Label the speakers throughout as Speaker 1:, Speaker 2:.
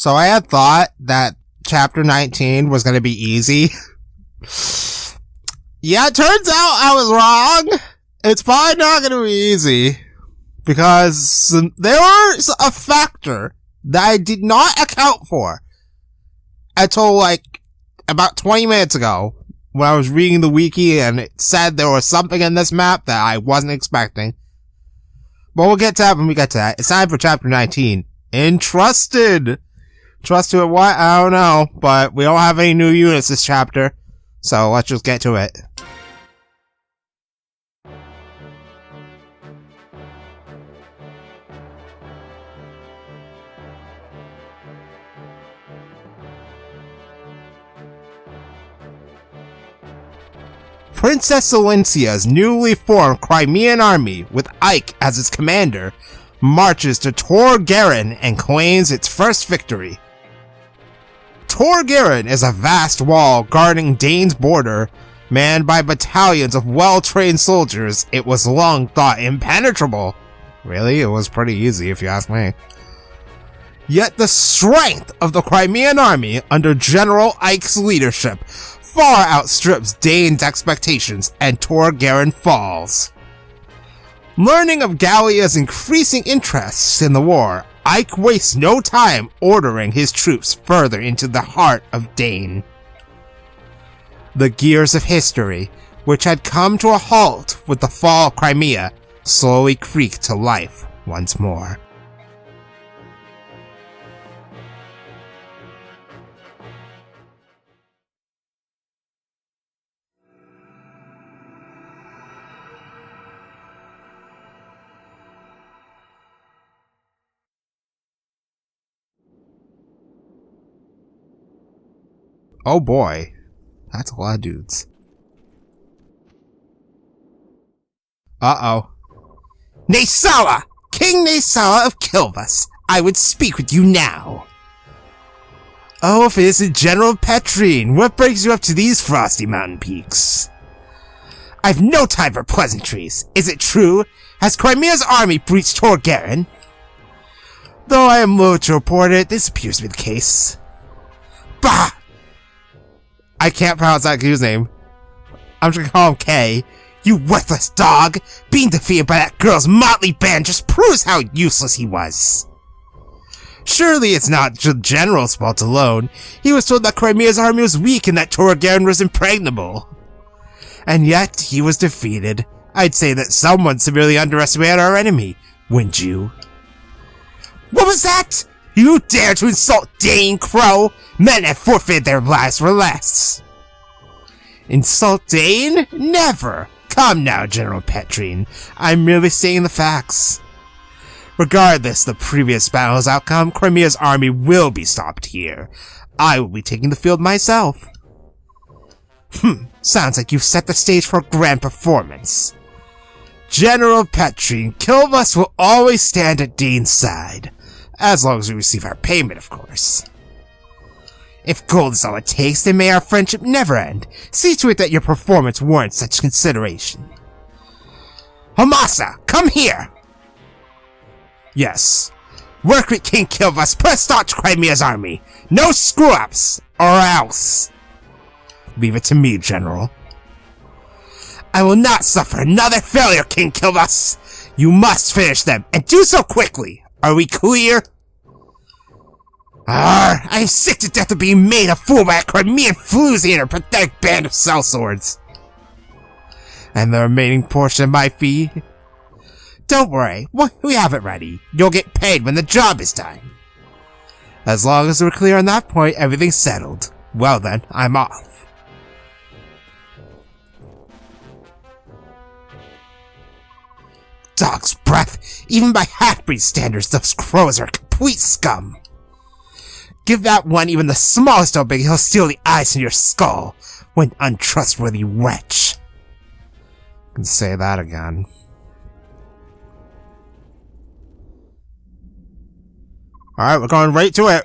Speaker 1: So I had thought that chapter 19 was going to be easy. Yeah, it turns out I was wrong. It's probably not going to be easy. Because there was a factor that I did not account for until like about 20 minutes ago when I was reading the wiki and it said there was something in this map that I wasn't expecting. But we'll get to that when we get to that. It's time for chapter 19. Entrusted! Trusted what? I don't know, but we don't have any new units this chapter, so let's just get to it. Princess Elincia's newly formed Crimean army, with Ike as its commander, marches to Tor Garen and claims its first victory. Tor Garen is a vast wall guarding Daein's border, manned by battalions of well-trained soldiers. It was long thought impenetrable. Really, it was pretty easy if you ask me. Yet the strength of the Crimean army under General Ike's leadership far outstrips Daein's expectations, and Tor Garen falls. Learning of Gallia's increasing interests in the war, Ike wastes no time ordering his troops further into the heart of Daein. The gears of history, which had come to a halt with the fall of Crimea, slowly creak to life once more. Oh boy, that's a lot of dudes. Uh-oh. Naysala! King Naysala of Kilvas, I would speak with you now. Oh, if it isn't General Petrine, what brings you up to these frosty mountain peaks? I've no time for pleasantries. Is it true? Has Crimea's army breached Tor Garen? Though I am loath to report it, this appears to be the case. Bah! I can't pronounce that dude's name. I'm just gonna call him K. You worthless dog! Being defeated by that girl's motley band just proves how useless he was. Surely it's not the General's fault alone. He was told that Crimea's army was weak and that Tor Garen was impregnable. And yet, he was defeated. I'd say that someone severely underestimated our enemy, wouldn't you? What was that? You dare to insult Daein, Crow? Men have forfeited their lives for less. Insult Daein? Never. Come now, General Petrine. I'm merely stating the facts. Regardless of the previous battle's outcome, Crimea's army will be stopped here. I will be taking the field myself. Sounds like you've set the stage for a grand performance. General Petrine, Kilvas will always stand at Daein's side. As long as we receive our payment, of course. If gold is all it takes, then may our friendship never end. See to it that your performance warrants such consideration. Hamasa, come here! Yes. Work with King Kilvas, put a stop to Crimea's army. No screw-ups, or else. Leave it to me, General. I will not suffer another failure, King Kilvas. You must finish them, and do so quickly. Are we clear? I am sick to death of being made a fool by a Crimean floozy and her pathetic band of sellswords. And the remaining portion of my fee? Don't worry, we have it ready. You'll get paid when the job is done. As long as we're clear on that point, everything's settled. Well then, I'm off. Dog's breath! Even by half-breed standards, those crows are complete scum. Give that one even the smallest opening, he'll steal the eyes from your skull. When untrustworthy wretch. I can say that again. Alright, we're going right to it.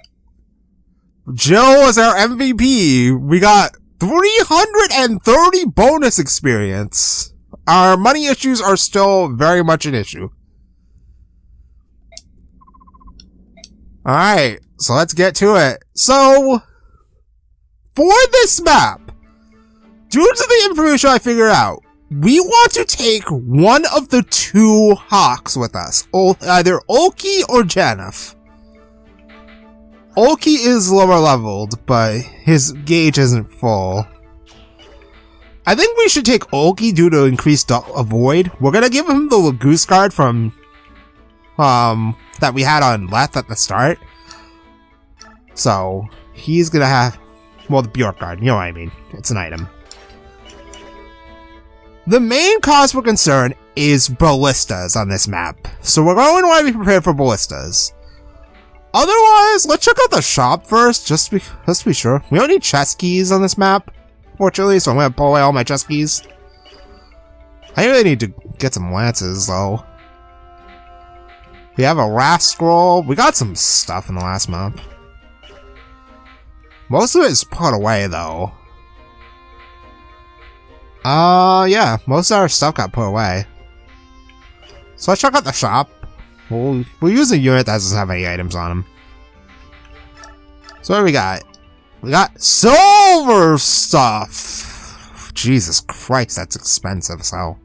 Speaker 1: Jill is our MVP. We got 330 bonus experience. Our money issues are still very much an issue. Alright. So let's get to it. So, for this map, due to the information I figured out, we want to take one of the two Hawks with us. Either Ulki or Janeth. Ulki is lower leveled, but his gauge isn't full. I think we should take Ulki due to increased avoid. We're gonna give him the Lagoose card from, that we had on Leth at the start. So, he's gonna have, well, the Bjork card, you know what I mean. It's an item. The main cause for concern is ballistas on this map. So we're going to want to be prepared for ballistas. Otherwise, let's check out the shop first, just to be sure. We don't need chest keys on this map, fortunately, so I'm going to pull away all my chest keys. I really need to get some lances, though. We have a Wrath Scroll. We got some stuff in the last map. Most of it is put away, though. Yeah, most of our stuff got put away. So let's check out the shop. We'll use a unit that doesn't have any items on him. So what do we got? We got silver stuff! Jesus Christ, that's expensive, so.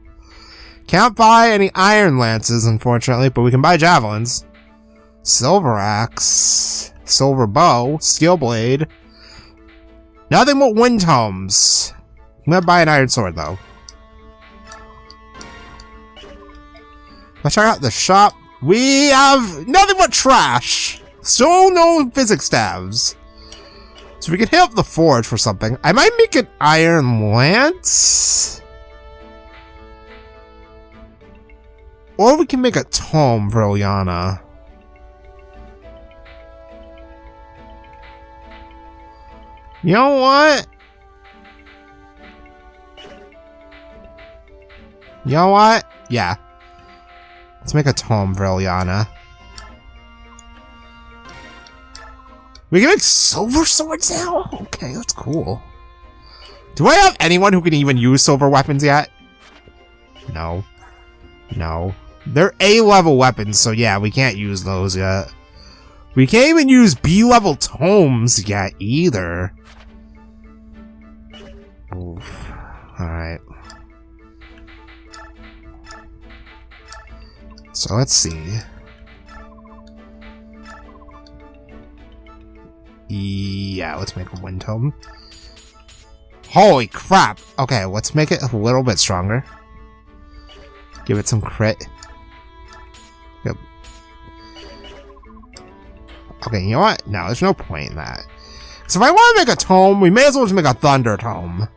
Speaker 1: Can't buy any iron lances, unfortunately, but we can buy javelins. Silver axe, silver bow, steel blade. Nothing but wind tomes. I'm gonna buy an iron sword, though. Let's check out the shop. We have nothing but trash. Still no physics staves. So we can hit up the forge for something. I might make an iron lance. Or we can make a tome for Eliana. You know what? You know what? Yeah. Let's make a tome for Eliana. We can make silver swords now? Okay, that's cool. Do I have anyone who can even use silver weapons yet? No. No. They're A-level weapons, so yeah, we can't use those yet. We can't even use B-level tomes yet, either. Oof. Alright. So let's see. Yeah, let's make a wind tome. Holy crap! Okay, let's make it a little bit stronger. Give it some crit. Yep. Okay, you know what? No, there's no point in that. So if I want to make a tome, we may as well just make a thunder tome.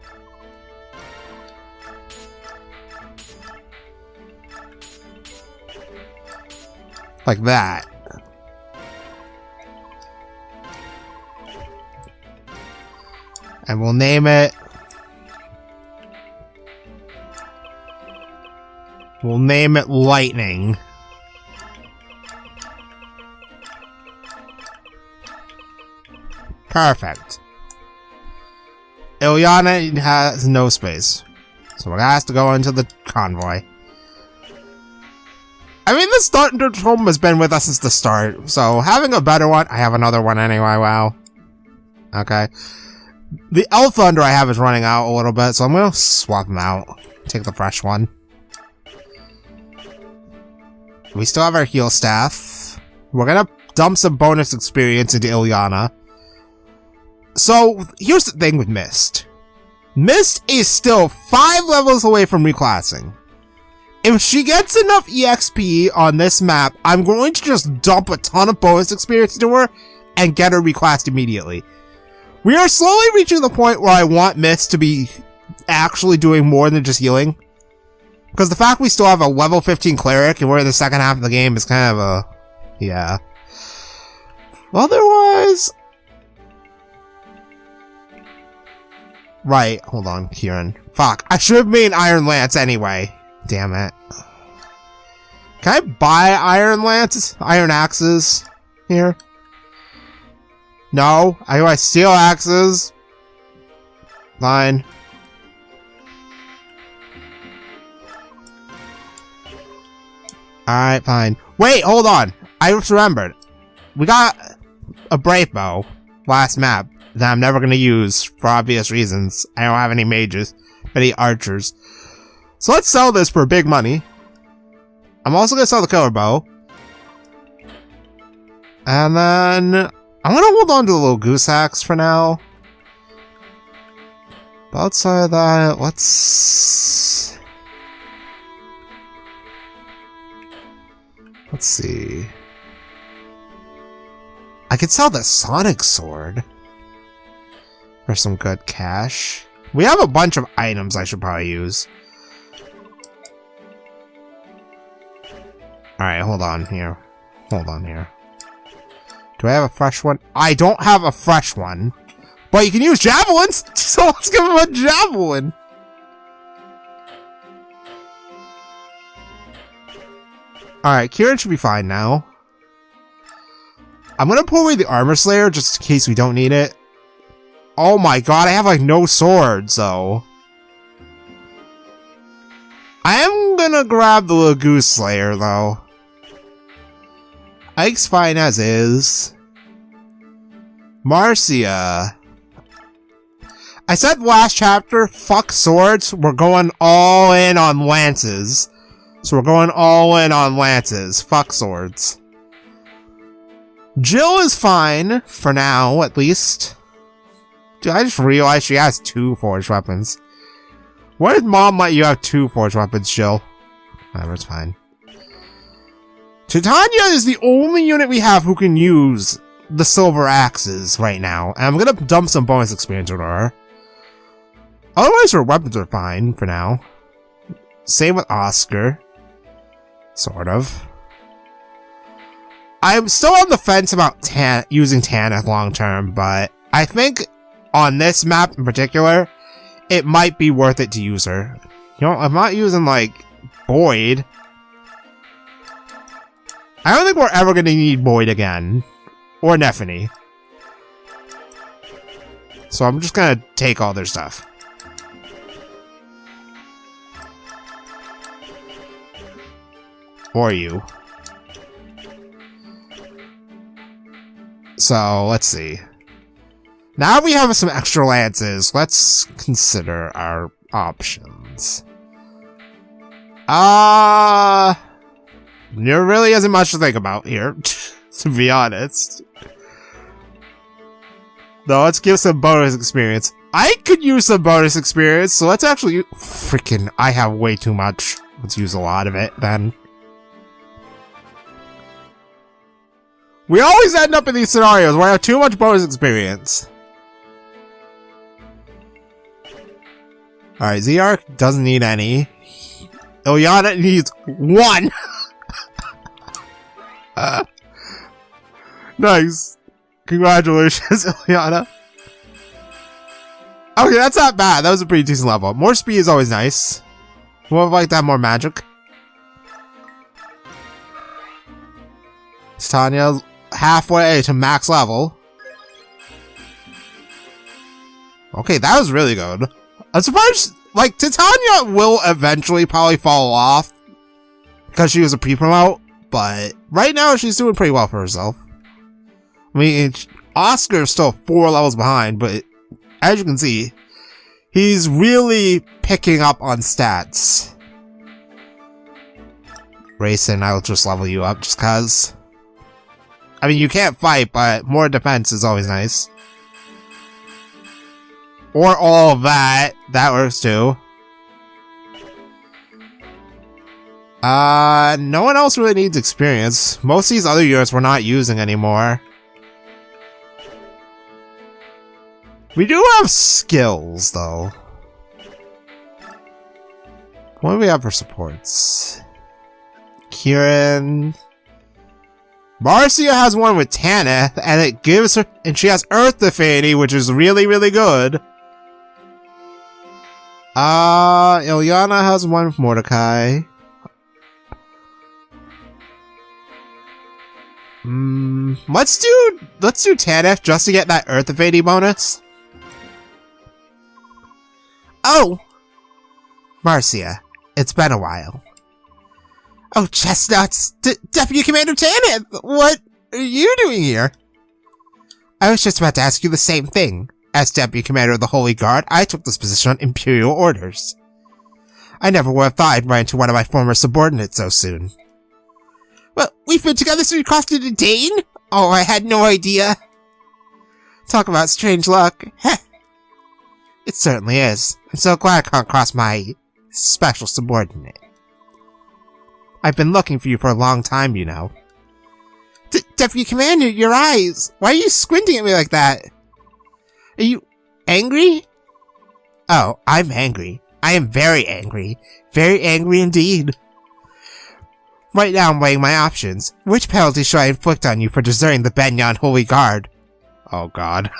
Speaker 1: Like that. And we'll name it... We'll name it Lightning. Perfect. Eliana has no space. So we're gonna have to go into the convoy. I mean, this Thunder Tome has been with us since the start, so having a better one, I have another one anyway, wow. Okay. The Elf Thunder I have is running out a little bit, so I'm gonna swap them out. Take the fresh one. We still have our heal staff. We're gonna dump some bonus experience into Eliana. So, here's the thing with Mist. Mist is still 5 levels away from reclassing. If she gets enough EXP on this map, I'm going to just dump a ton of bonus experience into her and get her reclassed immediately. We are slowly reaching the point where I want Mist to be actually doing more than just healing. Because the fact we still have a level 15 cleric and we're in the second half of the game is kind of a... yeah. Otherwise... Right, hold on, Kieran. Fuck, I should have made Iron Lance anyway. Damn it. Can I buy Iron Lances? Iron Axes? Here? No? I buy Steel Axes? Fine. Alright, fine. Wait, hold on. I just remembered. We got... a brave bow last map that I'm never gonna use for obvious reasons. I don't have any mages, any archers. So let's sell this for big money. I'm also gonna sell the killer bow. And then I'm gonna hold on to the little goose axe for now. But outside of that, let's see. I could sell the sonic sword for some good cash. We have a bunch of items I should probably use. Alright, hold on here. Hold on here. Do I have a fresh one? I don't have a fresh one. But you can use javelins! So let's give him a javelin! Alright, Kieran should be fine now. I'm gonna pull away the armor slayer just in case we don't need it. Oh my god, I have like no swords though. I am gonna grab the Lagoose Slayer though. Ike's fine as is. Marcia. I said last chapter, fuck swords, we're going all in on lances. So we're going all in on lances. Fuck swords. Jill is fine, for now, at least. Dude, I just realized she has 2 forged weapons. Why did Mom let you have 2 forged weapons, Jill? Whatever, it's fine. Titania is the only unit we have who can use the silver axes right now. And I'm gonna dump some bonus experience on her. Otherwise, her weapons are fine for now. Same with Oscar. Sort of. I'm still on the fence about using Tanith long term, but I think on this map in particular, it might be worth it to use her. You know, I'm not using, like, Boyd. I don't think we're ever going to need Boyd again. Or Nephany. So I'm just going to take all their stuff. Or you. So, let's see. Now we have some extra lances. Let's consider our options. There really isn't much to think about here, to be honest. Though, let's give some bonus experience. I could use some bonus experience, so let's actually freaking, I have way too much. Let's use a lot of it, then. We always end up in these scenarios where I have too much bonus experience. Alright, Zerk doesn't need any. Ilyana needs 1! Nice. Congratulations, Ilyana. Okay, that's not bad. That was a pretty decent level. More speed is always nice. Would like to have more magic. Titania halfway to max level. Okay, that was really good. I'm surprised, like, Titania will eventually probably fall off because she was a pre-promote, but right now she's doing pretty well for herself. I mean, Oscar's still 4 levels behind, but as you can see, he's really picking up on stats. Rayson, I'll just level you up just cause. I mean, you can't fight, but more defense is always nice. Or all of that. That works too. No one else really needs experience. Most of these other units we're not using anymore. We do have skills, though. What do we have for supports? Kieran. Marcia has one with Tanith, and it gives her, and she has Earth Affinity, which is really, really good. Ilyana has one with Mordecai. Let's do Tanith just to get that Earth Affinity bonus. Oh! Marcia, it's been a while. Oh, Chestnuts! Deputy Commander Tanith! What are you doing here? I was just about to ask you the same thing. As Deputy Commander of the Holy Guard, I took this position on Imperial orders. I never would have thought I'd run into one of my former subordinates so soon. Well, we've been together since we crossed into Daein? Oh, I had no idea. Talk about strange luck. It certainly is. I'm so glad I can't cross my special subordinate. I've been looking for you for a long time, you know. Deputy Commander, your eyes! Why are you squinting at me like that? Are you angry? Oh, I'm angry. I am very angry. Very angry indeed. Right now I'm weighing my options. Which penalty should I inflict on you for deserting the Benyon Holy Guard? Oh god.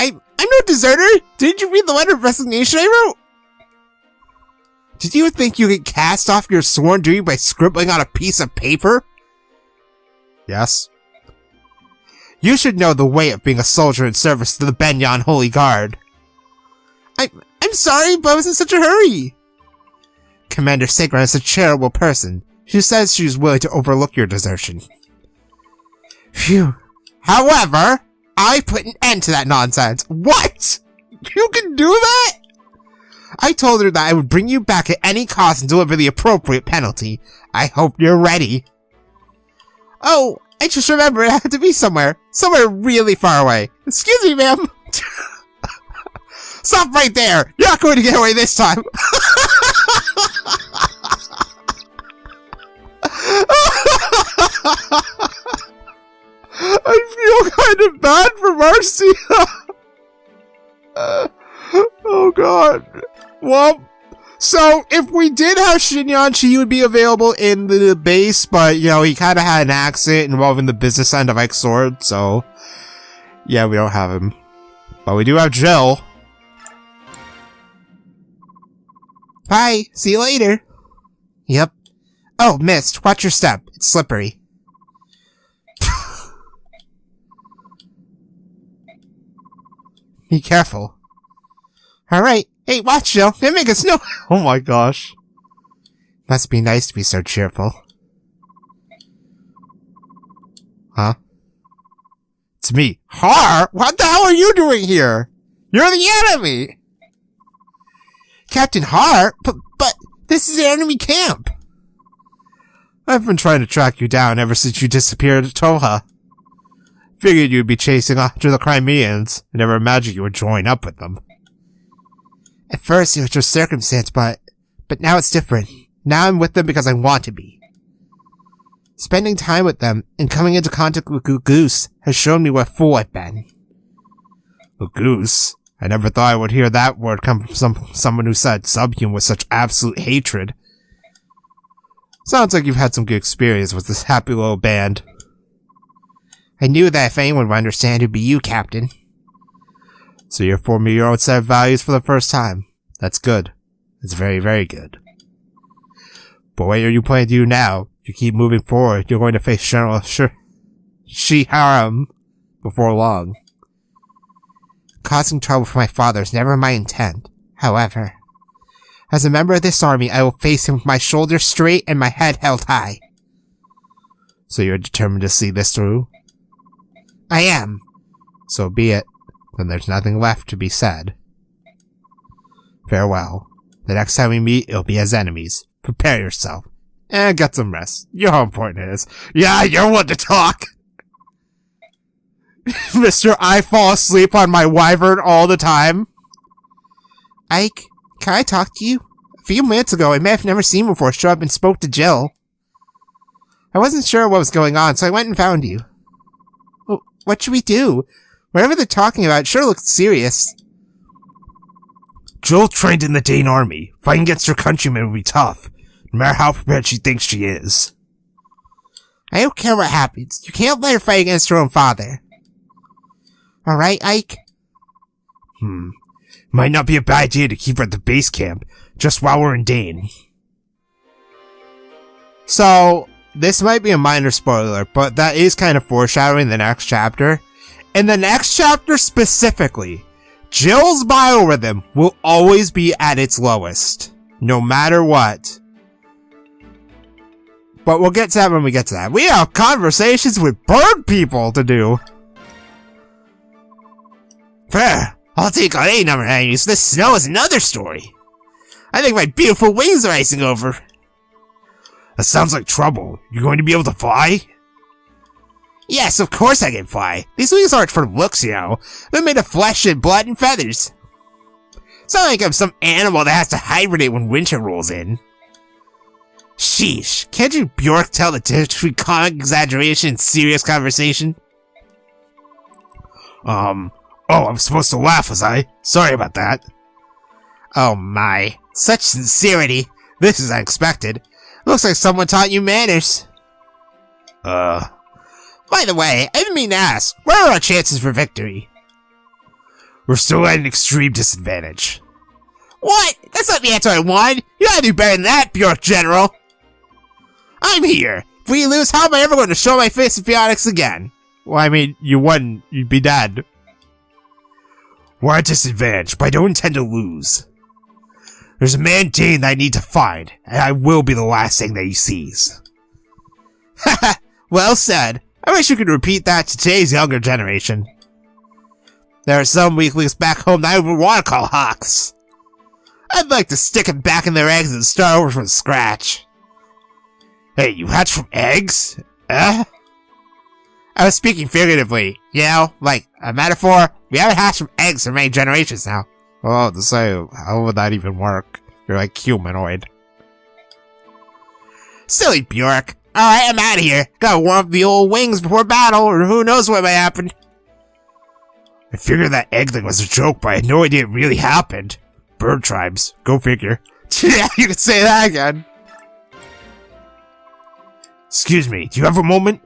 Speaker 1: I'm no deserter! Didn't you read the letter of resignation I wrote? Did you think you could cast off your sworn duty by scribbling on a piece of paper? Yes. You should know the weight of being a soldier in service to the Benyon Holy Guard. I'm sorry, but I was in such a hurry. Commander Sagran is a charitable person. She says she's willing to overlook your desertion. Phew. However, I put an end to that nonsense. What? You can do that? I told her that I would bring you back at any cost and deliver the appropriate penalty. I hope you're ready. Oh, I just remembered it had to be somewhere really far away. Excuse me, ma'am. Stop right there. You're not going to get away this time. I feel kind of bad for Marcy. Oh god. Well, so if we did have Xinyan, she would be available in the base, but you know, he kind of had an accident involving the business end of Ike's sword, so yeah, we don't have him. But we do have Jill. Bye. See you later. Yep. Oh, missed. Watch your step. It's slippery. Be careful. Alright. Hey, watch, Jill. They make us know. Oh my gosh. Must be nice to be so cheerful. Huh? It's me. Har? What the hell are you doing here? You're the enemy! Captain Har? But this is an enemy camp. I've been trying to track you down ever since you disappeared at Toha. Figured you'd be chasing after the Crimeans. I never imagined you would join up with them. At first it was just circumstance, but now it's different. Now I'm with them because I want to be. Spending time with them and coming into contact with Goose has shown me what a fool I've been. Goose? I never thought I would hear that word come from someone who said subhuman with such absolute hatred. Sounds like you've had some good experience with this happy little band. I knew that if anyone would understand, it'd be you, Captain. So you're forming your own set of values for the first time. That's good. It's very, very good. But what are you planning to do now? If you keep moving forward, you're going to face General Shiharam before long. Causing trouble for my father is never my intent. However, as a member of this army, I will face him with my shoulders straight and my head held high. So you're determined to see this through? I am. So be it. Then there's nothing left to be said. Farewell. The next time we meet, it'll be as enemies. Prepare yourself. And get some rest. You know how important it is. Yeah, you're one to talk! Mr. I fall asleep on my wyvern all the time. Ike, can I talk to you? A few minutes ago, I may have never seen you before, showed up and spoke to Jill. I wasn't sure what was going on, so I went and found you. Well, what should we do? Whatever they're talking about sure looks serious. Jill trained in the Daein army. Fighting against her countrymen will be tough, no matter how prepared she thinks she is. I don't care what happens. You can't let her fight against her own father. Alright, Ike? Might not be a bad idea to keep her at the base camp, just while we're in Daein. So, this might be a minor spoiler, but that is kind of foreshadowing the next chapter. In the next chapter specifically, Jill's biorhythm will always be at its lowest, no matter what. But we'll get to that when we get to that. We have conversations with bird people to do. Fair. I'll take on any number of enemies. This snow is another story. I think my beautiful wings are icing over. That sounds like trouble. You're going to be able to fly? Yes, of course I can fly. These wings aren't for looks, you know. They're made of flesh and blood and feathers. It's not like I'm some animal that has to hibernate when winter rolls in. Sheesh, can't you Bjork tell the difference between comic exaggeration and serious conversation? Oh, I'm supposed to laugh, was I? Sorry about that. Oh my, such sincerity. This is unexpected. Looks like someone taught you manners. By the way, I didn't mean to ask, what are our chances for victory? We're still at an extreme disadvantage. What? That's not the answer I wanted. You gotta do better than that, Bjork General. I'm here. If we lose, how am I ever going to show my face in Phoenix again? Well, I mean, you wouldn't. You'd be dead. We're at a disadvantage, but I don't intend to lose. There's a man Daein that I need to find, and I will be the last thing that he sees. Haha, well said. I wish you could repeat that to today's younger generation. There are some weaklings back home that I would want to call hawks. I'd like to stick them back in their eggs and start over from scratch. Hey, you hatch from eggs? I was speaking figuratively, you know, like a metaphor. We haven't hatched from eggs for many generations now. Oh, so how would that even work? You're like humanoid. Silly Bjork. Alright, I'm out of here. Gotta warm up the old wings before battle, or who knows what might happen. I figured that egg thing was a joke, but I had no idea it really happened. Bird tribes. Go figure. Yeah, you could say that again. Excuse me, do you have a moment?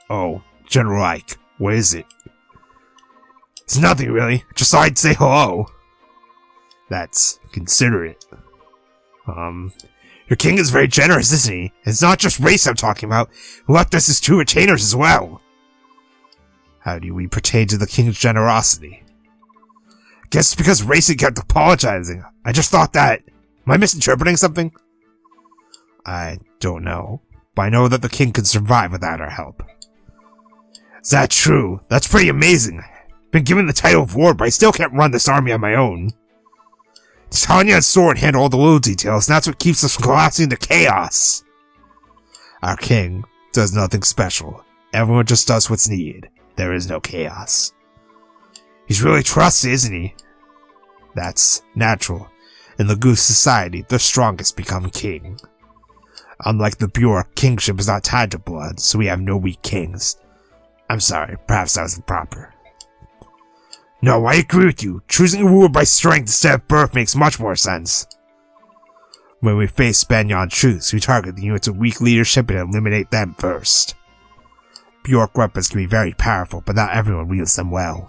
Speaker 1: Oh, General Ike, what is it? It's nothing really, just thought I'd say hello. That's considerate. Your king is very generous, isn't he? It's not just race I'm talking about, who left us his 2 retainers as well. How do we pertain to the king's generosity? I guess it's because Racing kept apologizing. I just thought that. Am I misinterpreting something? I don't know, but I know that the king could survive without our help. Is that true? That's pretty amazing. Been given the title of lord, but I still can't run this army on my own. Tanya and Sword handle all the little details, and that's what keeps us from collapsing into chaos. Our king does nothing special. Everyone just does what's needed. There is no chaos. He's really trusted, isn't he? That's natural. In the Goose society, the strongest become king. Unlike the Bjork, kingship is not tied to blood, so we have no weak kings. I'm sorry, perhaps that was improper. No, I agree with you. Choosing a ruler by strength instead of birth makes much more sense. When we face Spaniard troops, we target the units with weak leadership and eliminate them first. Bjork weapons can be very powerful, but not everyone wields them well.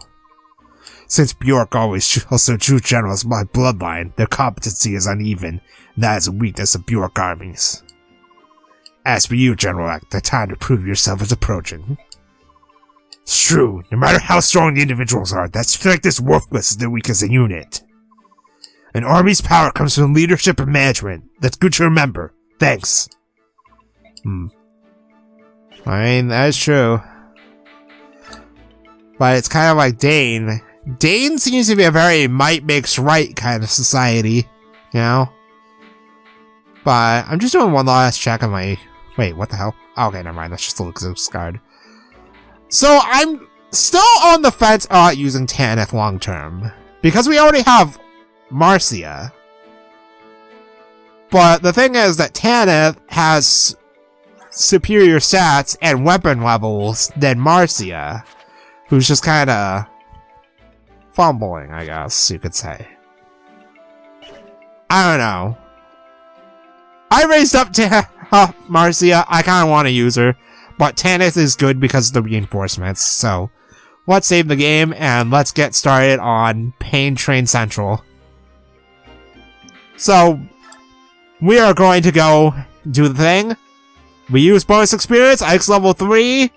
Speaker 1: Since Bjork always also choose generals by bloodline, their competency is uneven, and that is a weakness of Bjork armies. As for you, General Ike, the time to prove yourself is approaching. It's true, no matter how strong the individuals are, that strength is worthless if they're weak as a unit. An army's power comes from leadership and management. That's good to remember. Thanks. I mean, that is true. But it's kind of like Daein. Daein seems to be a very might makes right kind of society, you know? But I'm just doing one last check on my... Wait, what the hell? Okay, never mind. That's just a Luxus card. So I'm still on the fence about using Tanith long term. Because we already have Marcia. But the thing is that Tanith has superior stats and weapon levels than Marcia. Who's just kinda fumbling, I guess you could say. I don't know. I raised up to Marcia. I kinda want to use her. But Tanith is good because of the reinforcements, so let's save the game and let's get started on Pain Train Central. So, we are going to go do the thing. We use bonus experience, Ike's level 3,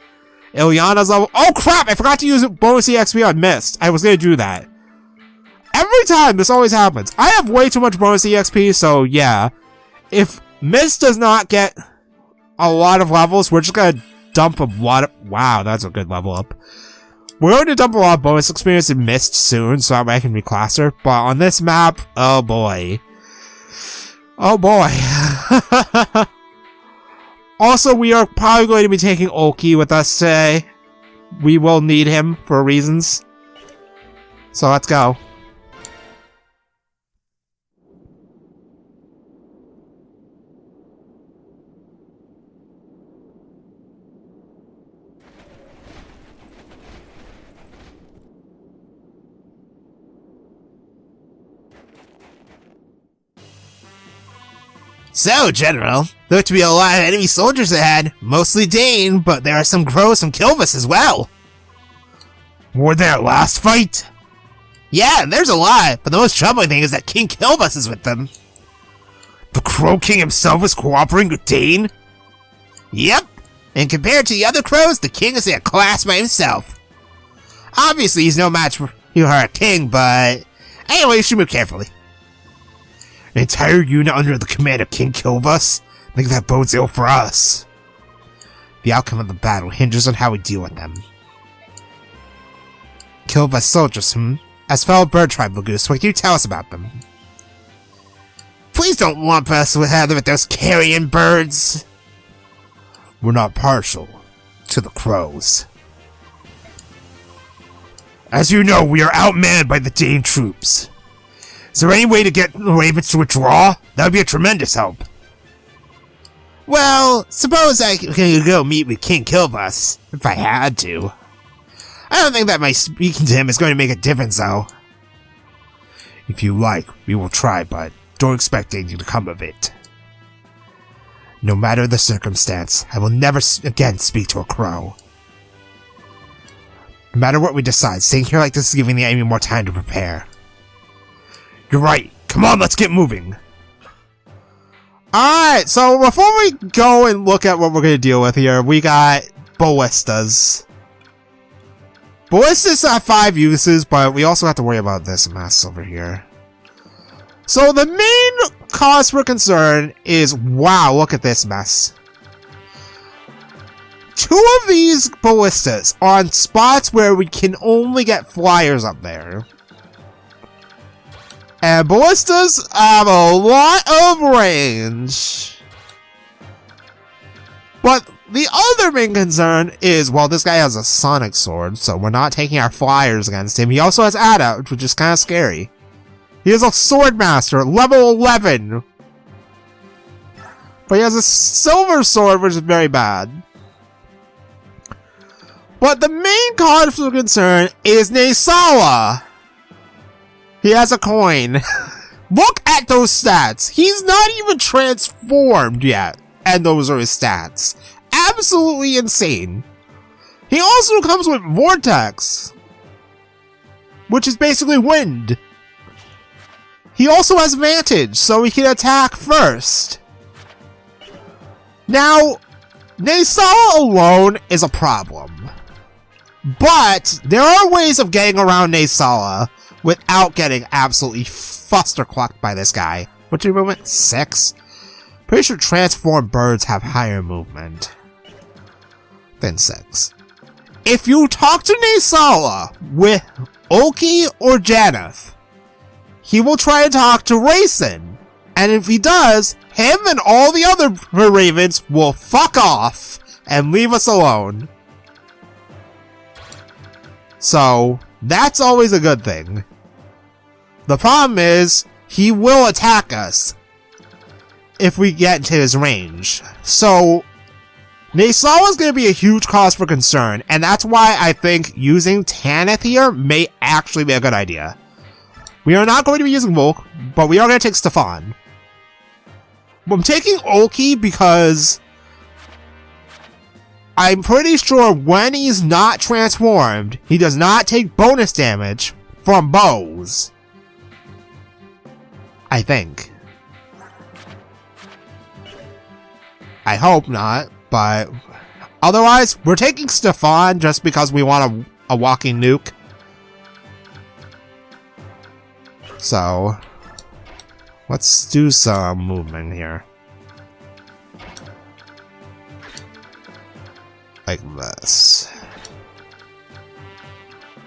Speaker 1: Ilyana's level... Oh crap, I forgot to use bonus EXP on Mist. I was going to do that. Every time this always happens. I have way too much bonus EXP, so yeah. If Mist does not get a lot of levels, we're just going to dump a lot of... Wow, that's a good level up. We're going to dump a lot of bonus experience in Mist soon, so that way I can reclass her. But on this map, oh boy. Oh boy. Also, we are probably going to be taking Oki with us today. We will need him for reasons. So let's go. So, General, there look to be a lot of enemy soldiers ahead, mostly Daein, but there are some crows from Kilvas as well. Were there last fight? Yeah, there's a lot, but the most troubling thing is that King Kilvas is with them. The Crow King himself is cooperating with Daein? Yep, and compared to the other crows, the king is in a class by himself. Obviously, he's no match for our king, but anyway, you should move carefully. An entire unit under the command of King Kilvas? I think that bodes ill for us. The outcome of the battle hinges on how we deal with them. Kilvas soldiers, As fellow bird tribe, Lagoose, what can you tell us about them? Please don't lump us with those carrion birds. We're not partial to the crows. As you know, we are outmanned by the Daein troops. Is there any way to get the ravens to withdraw? That would be a tremendous help. Well, suppose I could go meet with King Kilvas, if I had to. I don't think that my speaking to him is going to make a difference, though. If you like, we will try, but don't expect anything to come of it. No matter the circumstance, I will never again speak to a crow. No matter what we decide, staying here like this is giving the enemy more time to prepare. You're right. Come on, let's get moving. Alright, so before we go and look at what we're going to deal with here, we got ballistas. Ballistas have 5 uses, but we also have to worry about this mess over here. So the main cause for concern is, wow, look at this mess. 2 of these ballistas are on spots where we can only get flyers up there. And ballistas have a lot of range. But the other main concern is, well, this guy has a sonic sword, so we're not taking our flyers against him. He also has adept, which is kind of scary. He is a sword master, level 11. But he has a silver sword, which is very bad. But the main cause for concern is Nesawa. He has a coin. Look at those stats. He's not even transformed yet. And those are his stats. Absolutely insane. He also comes with Vortex, which is basically wind. He also has Vantage, so he can attack first. Now, Nesawa alone is a problem. But there are ways of getting around Nesawa without getting absolutely fusterclucked by this guy. What's your movement? 6? Pretty sure transformed birds have higher movement than 6. If you talk to Nesawa with Oki or Janeth, he will try to talk to Rayson. And if he does, him and all the other ravens will fuck off and leave us alone. So, that's always a good thing. The problem is, he will attack us if we get into his range. So, Nesawa's going to be a huge cause for concern, and that's why I think using Tanith here may actually be a good idea. We are not going to be using Volk, but we are going to take Stefan. I'm taking Oki because I'm pretty sure when he's not transformed, he does not take bonus damage from bows. I think. I hope not, but otherwise, we're taking Stefan just because we want a walking nuke. So, let's do some movement here. Like this.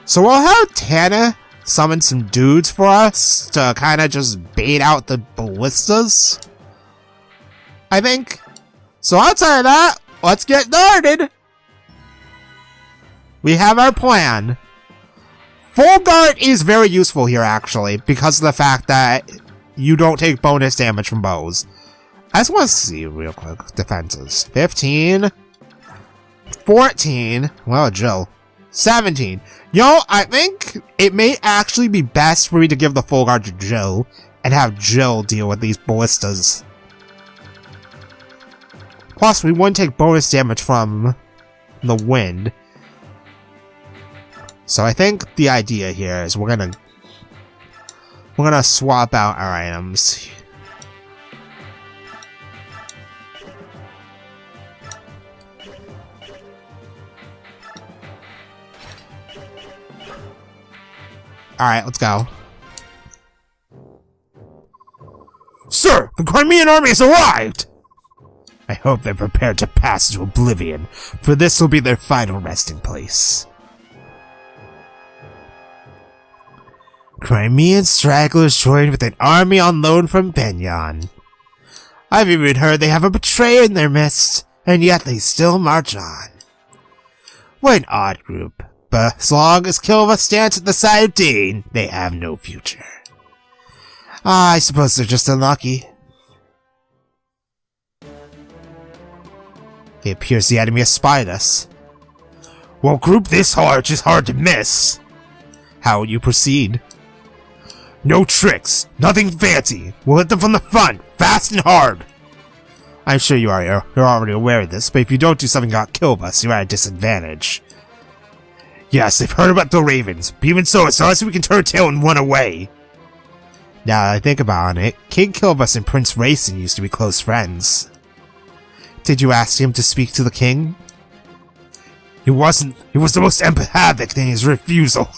Speaker 1: So we'll have Tana summon some dudes for us to kind of just bait out the ballistas, I think. So outside of that, let's get started. We have our plan. Full guard is very useful here, actually, because of the fact that you don't take bonus damage from bows. I just want to see real quick. Defenses. 15. 14. Well, Jill. 17. Yo, I think it may actually be best for me to give the full guard to Jill and have Jill deal with these ballistas. Plus, we wouldn't take bonus damage from the wind. So I think the idea here is we're gonna swap out our items. Alright, let's go. Sir, the Crimean army has arrived! I hope they're prepared to pass to oblivion, for this will be their final resting place. Crimean stragglers joined with an army on loan from Benyon. I've even heard they have a betrayer in their midst, and yet they still march on. What an odd group. But as long as Kilva stands at the side of Daein, they have no future. I suppose they're just unlucky. It appears the enemy has spied us. Well, a group this large is hard to miss. How will you proceed? No tricks, nothing fancy. We'll hit them from the front, fast and hard. I'm sure you're already aware of this, but if you don't do something about Kilva, you're at a disadvantage. Yes, they've heard about the Ravens, but even so, it's not as if we can turn tail and run away. Now that I think about it, King Kilvas and Prince Racing used to be close friends. Did you ask him to speak to the king? It was the most empathic thing, his refusal.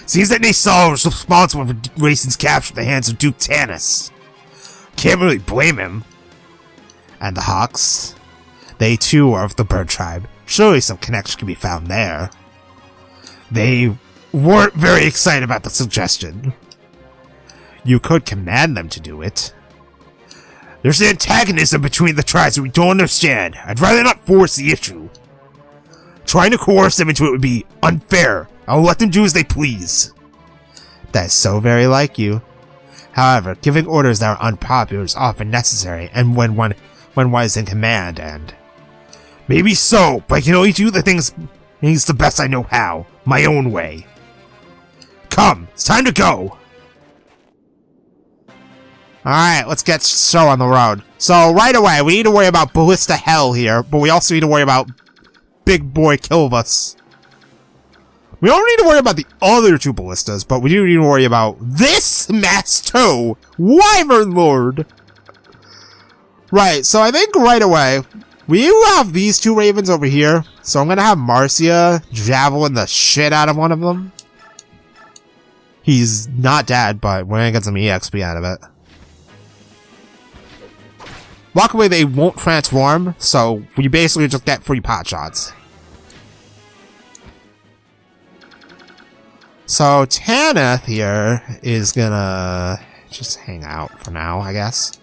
Speaker 1: Seems that Naysala was responsible for Racing's capture at the hands of Duke Tanis. Can't really blame him. And the Hawks? They too are of the bird tribe. Surely some connection can be found there. They weren't very excited about the suggestion. You could command them to do it. There's an antagonism between the tribes that we don't understand. I'd rather not force the issue. Trying to coerce them into it would be unfair. I'll let them do as they please. That is so very like you. However, giving orders that are unpopular is often necessary, and when one is in command, and... Maybe so, but I can only do the things the best I know how. My own way. Come, it's time to go! Alright, let's get show on the road. So, right away, we need to worry about Ballista Hell here, but we also need to worry about Big Boy Kilvas. We don't need to worry about the other two ballistas, but we do need to worry about this mass toe, Wyvern Lord! Right, so I think right away, we have these two ravens over here, so I'm gonna have Marcia javelin the shit out of one of them. He's not dead, but we're gonna get some EXP out of it. Luckily, they won't transform, so we basically just get free pot shots. So, Tanith here is gonna just hang out for now, I guess.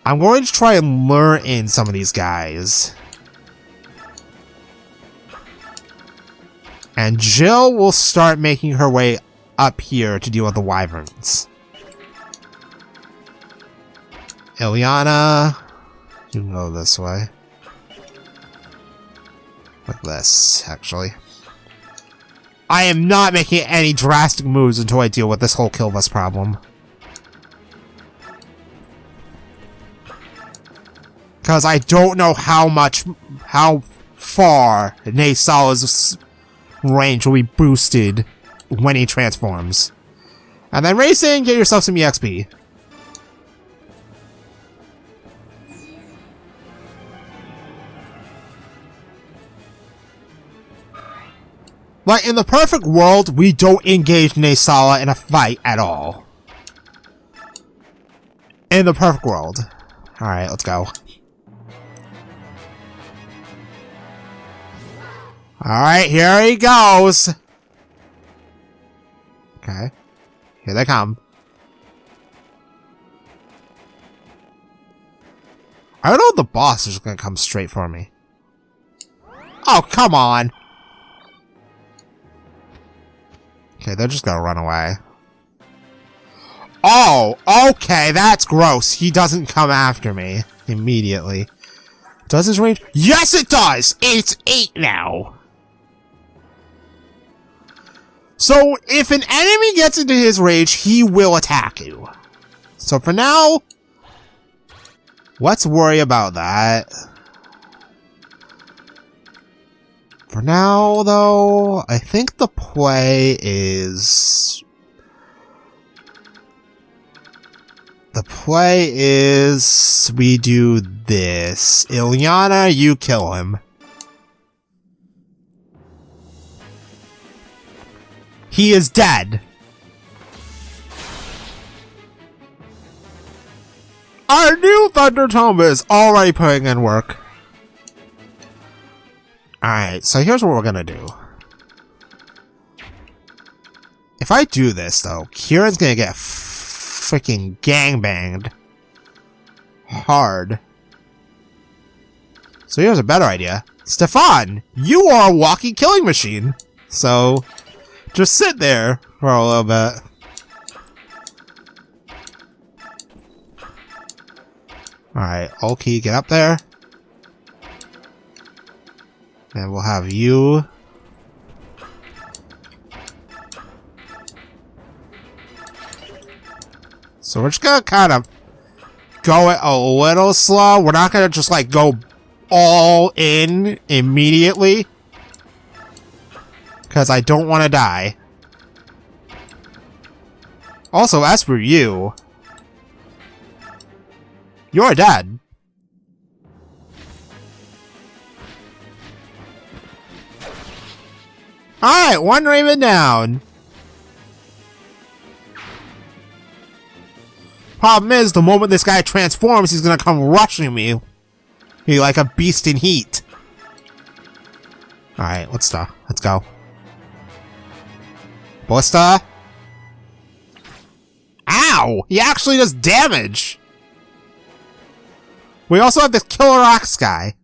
Speaker 1: I'm going to try and lure in some of these guys. And Jill will start making her way up here to deal with the wyverns. Ilyana, you can go this way. Like this, actually. I am not making any drastic moves until I deal with this whole Kilvas problem. Because I don't know how far Naysala's range will be boosted when he transforms. And then racing, get yourself some EXP. Like, in the perfect world, we don't engage Naysala in a fight at all. In the perfect world. Alright, let's go. Alright, here he goes. Okay. Here they come. I don't know if the boss is gonna come straight for me. Oh, come on. Okay, they're just gonna run away. Oh, okay, that's gross. He doesn't come after me immediately. Does his range? Yes, it does! It's 8 now. So, if an enemy gets into his range, he will attack you. So for now, let's worry about that. For now, though, I think the play is... we do this. Ilyana, you kill him. He is dead. Our new Thunder Tome is already putting in work. Alright, so here's what we're gonna do. If I do this, though, Kieran's gonna get freaking gangbanged hard. So here's a better idea. Stefan, you are a walking killing machine. So just sit there for a little bit. Alright, Ulki, get up there. And we'll have you. So we're just gonna kind of go it a little slow. We're not gonna just like go all in immediately. Because I don't want to die. Also, as for you, you're dead. Alright, one Raven down. Problem is, the moment this guy transforms, he's gonna come rushing me. He's like a beast in heat. Alright, let's go. Ballista. Ow! He actually does damage! We also have this Killer Ox guy.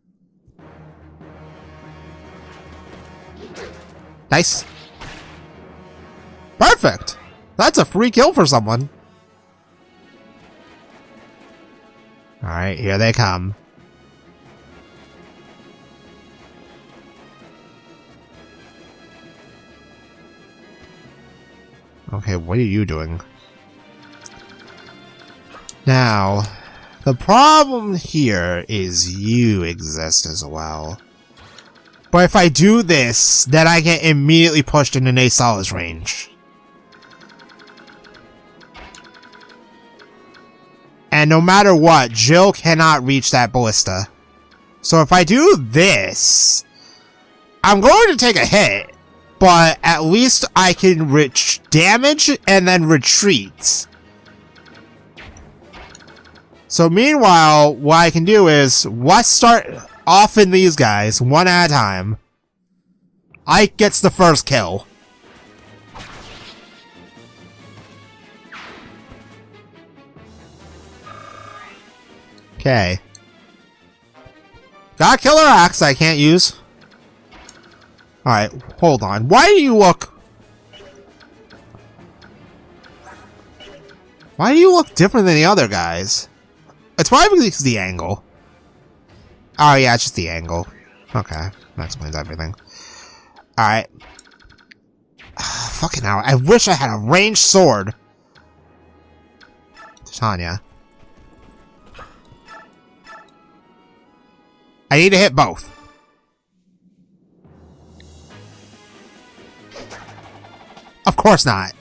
Speaker 1: Nice. Perfect! That's a free kill for someone. Alright, here they come. Okay, what are you doing? Now, the problem here is you exist as well. But if I do this, then I get immediately pushed into Nasala's range. And no matter what, Jill cannot reach that ballista. So if I do this, I'm going to take a hit, but at least I can reach damage and then retreat. So meanwhile, what I can do is, let's start off in these guys, one at a time. Ike gets the first kill. Okay. Got a Killer Axe I can't use. Alright, hold on. Why do you look... Why do you look different than the other guys? It's probably because of the angle. Oh yeah, it's just the angle. Okay, that explains everything. Alright. Fucking hell, I wish I had a ranged sword. Tanya. I need to hit both. Of course not.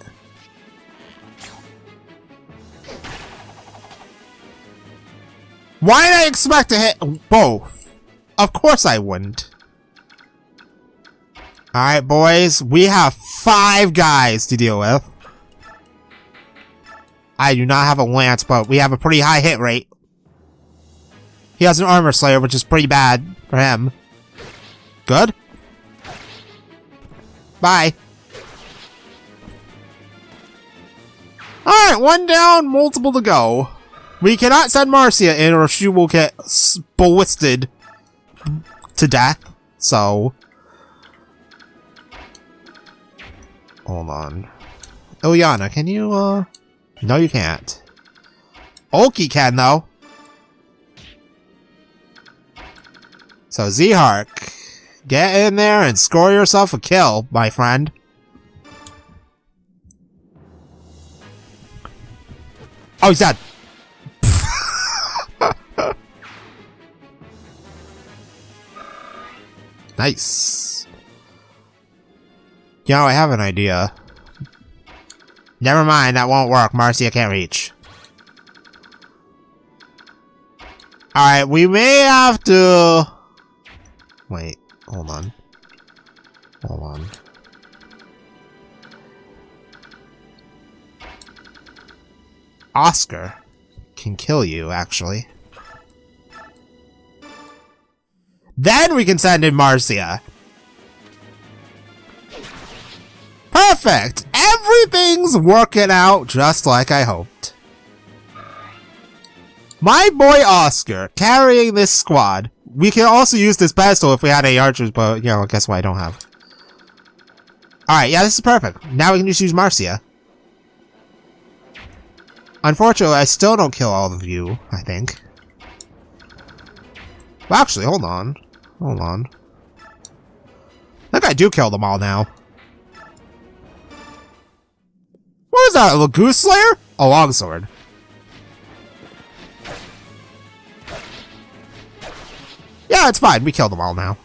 Speaker 1: Why did I expect to hit both? Of course I wouldn't. Alright, boys. We have 5 guys to deal with. I do not have a lance, but we have a pretty high hit rate. He has an armor slayer, which is pretty bad for him. Good. Bye. Alright, one down, multiple to go. We cannot send Marcia in or she will get ballisted to death. So. Hold on. Ilyana, can you, No, you can't. Oki can, though. So, Zhark, get in there and score yourself a kill, my friend. Oh, he's dead. Nice. You know, I have an idea. Never mind, that won't work. Marcia can't reach. Alright, we may have to... Wait, hold on. Hold on. Oscar can kill you, actually. Then we can send in Marcia. Perfect! Everything's working out just like I hoped. My boy Oscar, carrying this squad. We can also use this pedestal if we had any archers, but, you know, guess what I don't have. Alright, yeah, this is perfect. Now we can just use Marcia. Unfortunately, I still don't kill all of you, I think. Well, actually, hold on. Hold on. I think I do kill them all now. What was that, a Goose Slayer? A longsword. Yeah, it's fine. We killed them all now.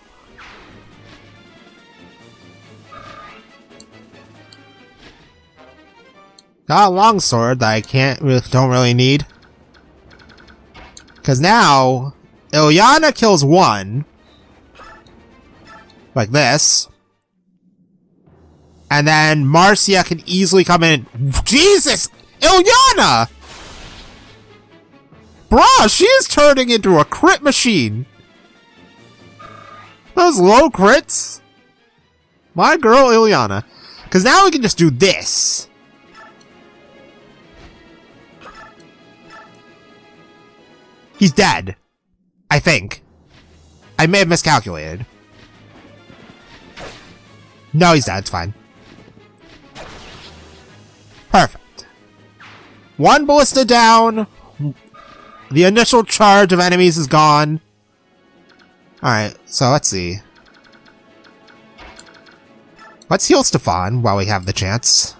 Speaker 1: Got a longsword that I don't really need. Because now, Ilyana kills one. Like this. And then Marcia can easily come in. Jesus! Ilyana! Bruh, she is turning into a crit machine. Those low crits. My girl Ilyana. Because now we can just do this. He's dead. I think. I may have miscalculated. No, he's dead. It's fine. Perfect. One ballista down. The initial charge of enemies is gone. Alright, so let's see. Let's heal Stefan while we have the chance.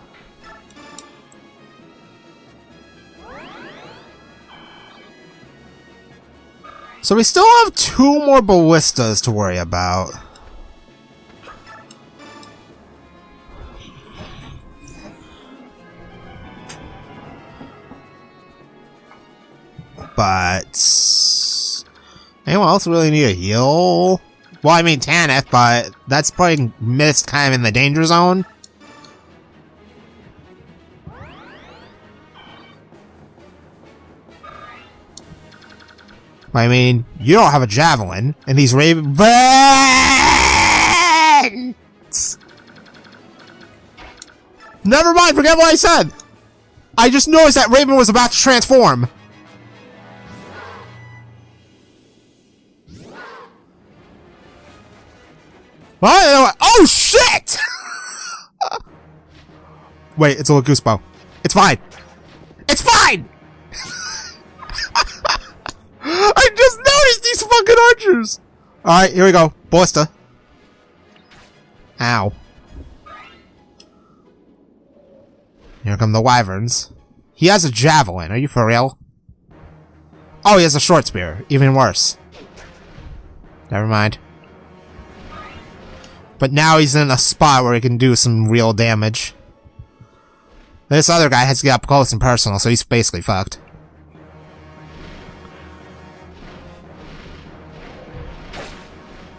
Speaker 1: So we still have 2 more ballistas to worry about. But... anyone else really need a heal? Well, I mean Tanith, but that's putting Mist kind of in the danger zone. I mean, you don't have a javelin, and these ravens... Never mind, forget what I said! I just noticed that Raven was about to transform. What? Oh, shit! Wait, it's a goose bow. It's fine. It's fine! I just noticed these fucking archers! Alright, here we go. Ballista. Ow. Here come the wyverns. He has a javelin. Are you for real? Oh, he has a short spear. Even worse. Never mind. But now he's in a spot where he can do some real damage. This other guy has to get up close and personal, so he's basically fucked.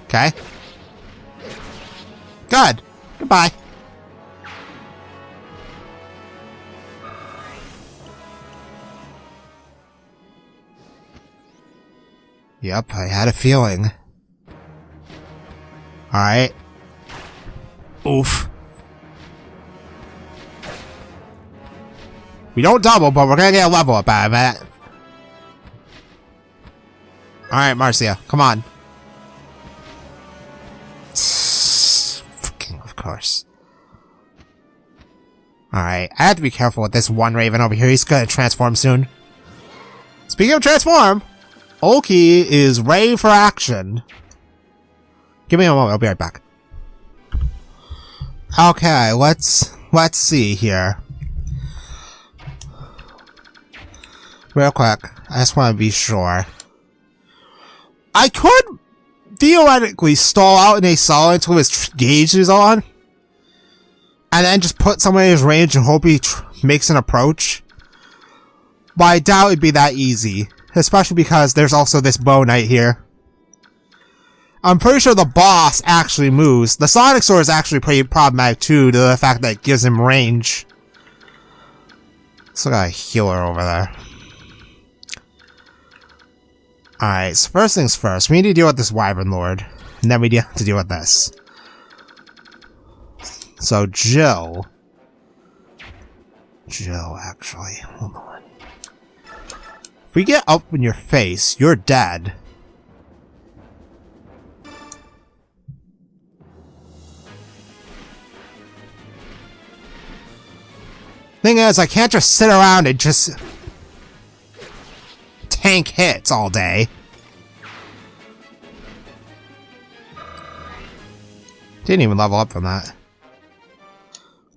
Speaker 1: Okay. Good. Goodbye. Yep, I had a feeling. Alright. Oof. We don't double, but we're gonna get a level up out of it. Alright, Marcia, come on. Fucking, of course. Alright, I have to be careful with this one Raven over here. He's gonna transform soon. Speaking of transform, Oki is ready for action. Give me a moment, I'll be right back. Okay, let's see here. Real quick, I just want to be sure. I could theoretically stall out in a solid until his gauge is on, and then just put someone in his range and hope he makes an approach. But I doubt it'd be that easy, especially because there's also this bow knight here. I'm pretty sure the boss actually moves. The Sonic Sword is actually pretty problematic too, to the fact that it gives him range. Still got a healer over there. Alright, so first things first, we need to deal with this Wyvern Lord, and then we have to deal with this. So, Jill, actually, hold on. If we get up in your face, you're dead. Thing is, I can't just sit around and just tank hits all day. Didn't even level up from that.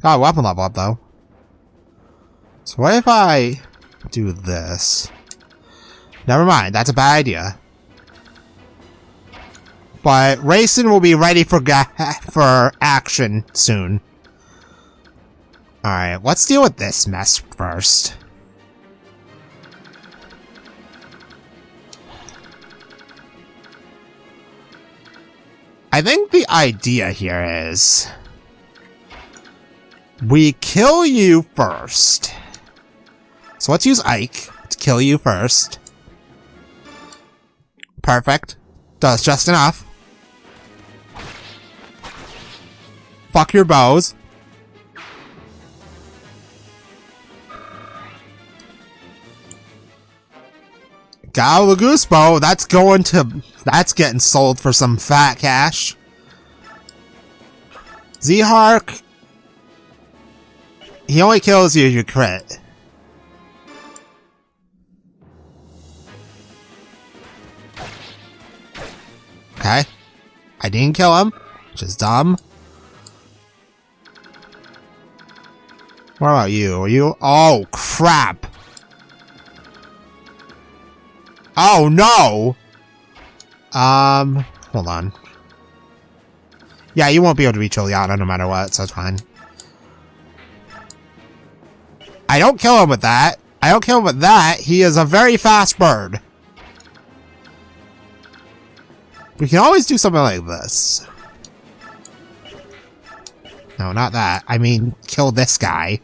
Speaker 1: Got a weapon level up though. So what if I do this? Never mind, that's a bad idea. But Rayson will be ready for action soon. Alright, let's deal with this mess first. I think the idea here is we kill you first. So let's use Ike to kill you first. Perfect. Does just enough. Fuck your bows. Got a goose bow. That's getting sold for some fat cash. Z-Hark. He only kills you if you crit. Okay. I didn't kill him, which is dumb. What about you? Are you? Oh, crap. Oh, no! Hold on. Yeah, you won't be able to reach Eliana no matter what, so it's fine. I don't kill him with that. He is a very fast bird. We can always do something like this. No, not that. I mean, kill this guy.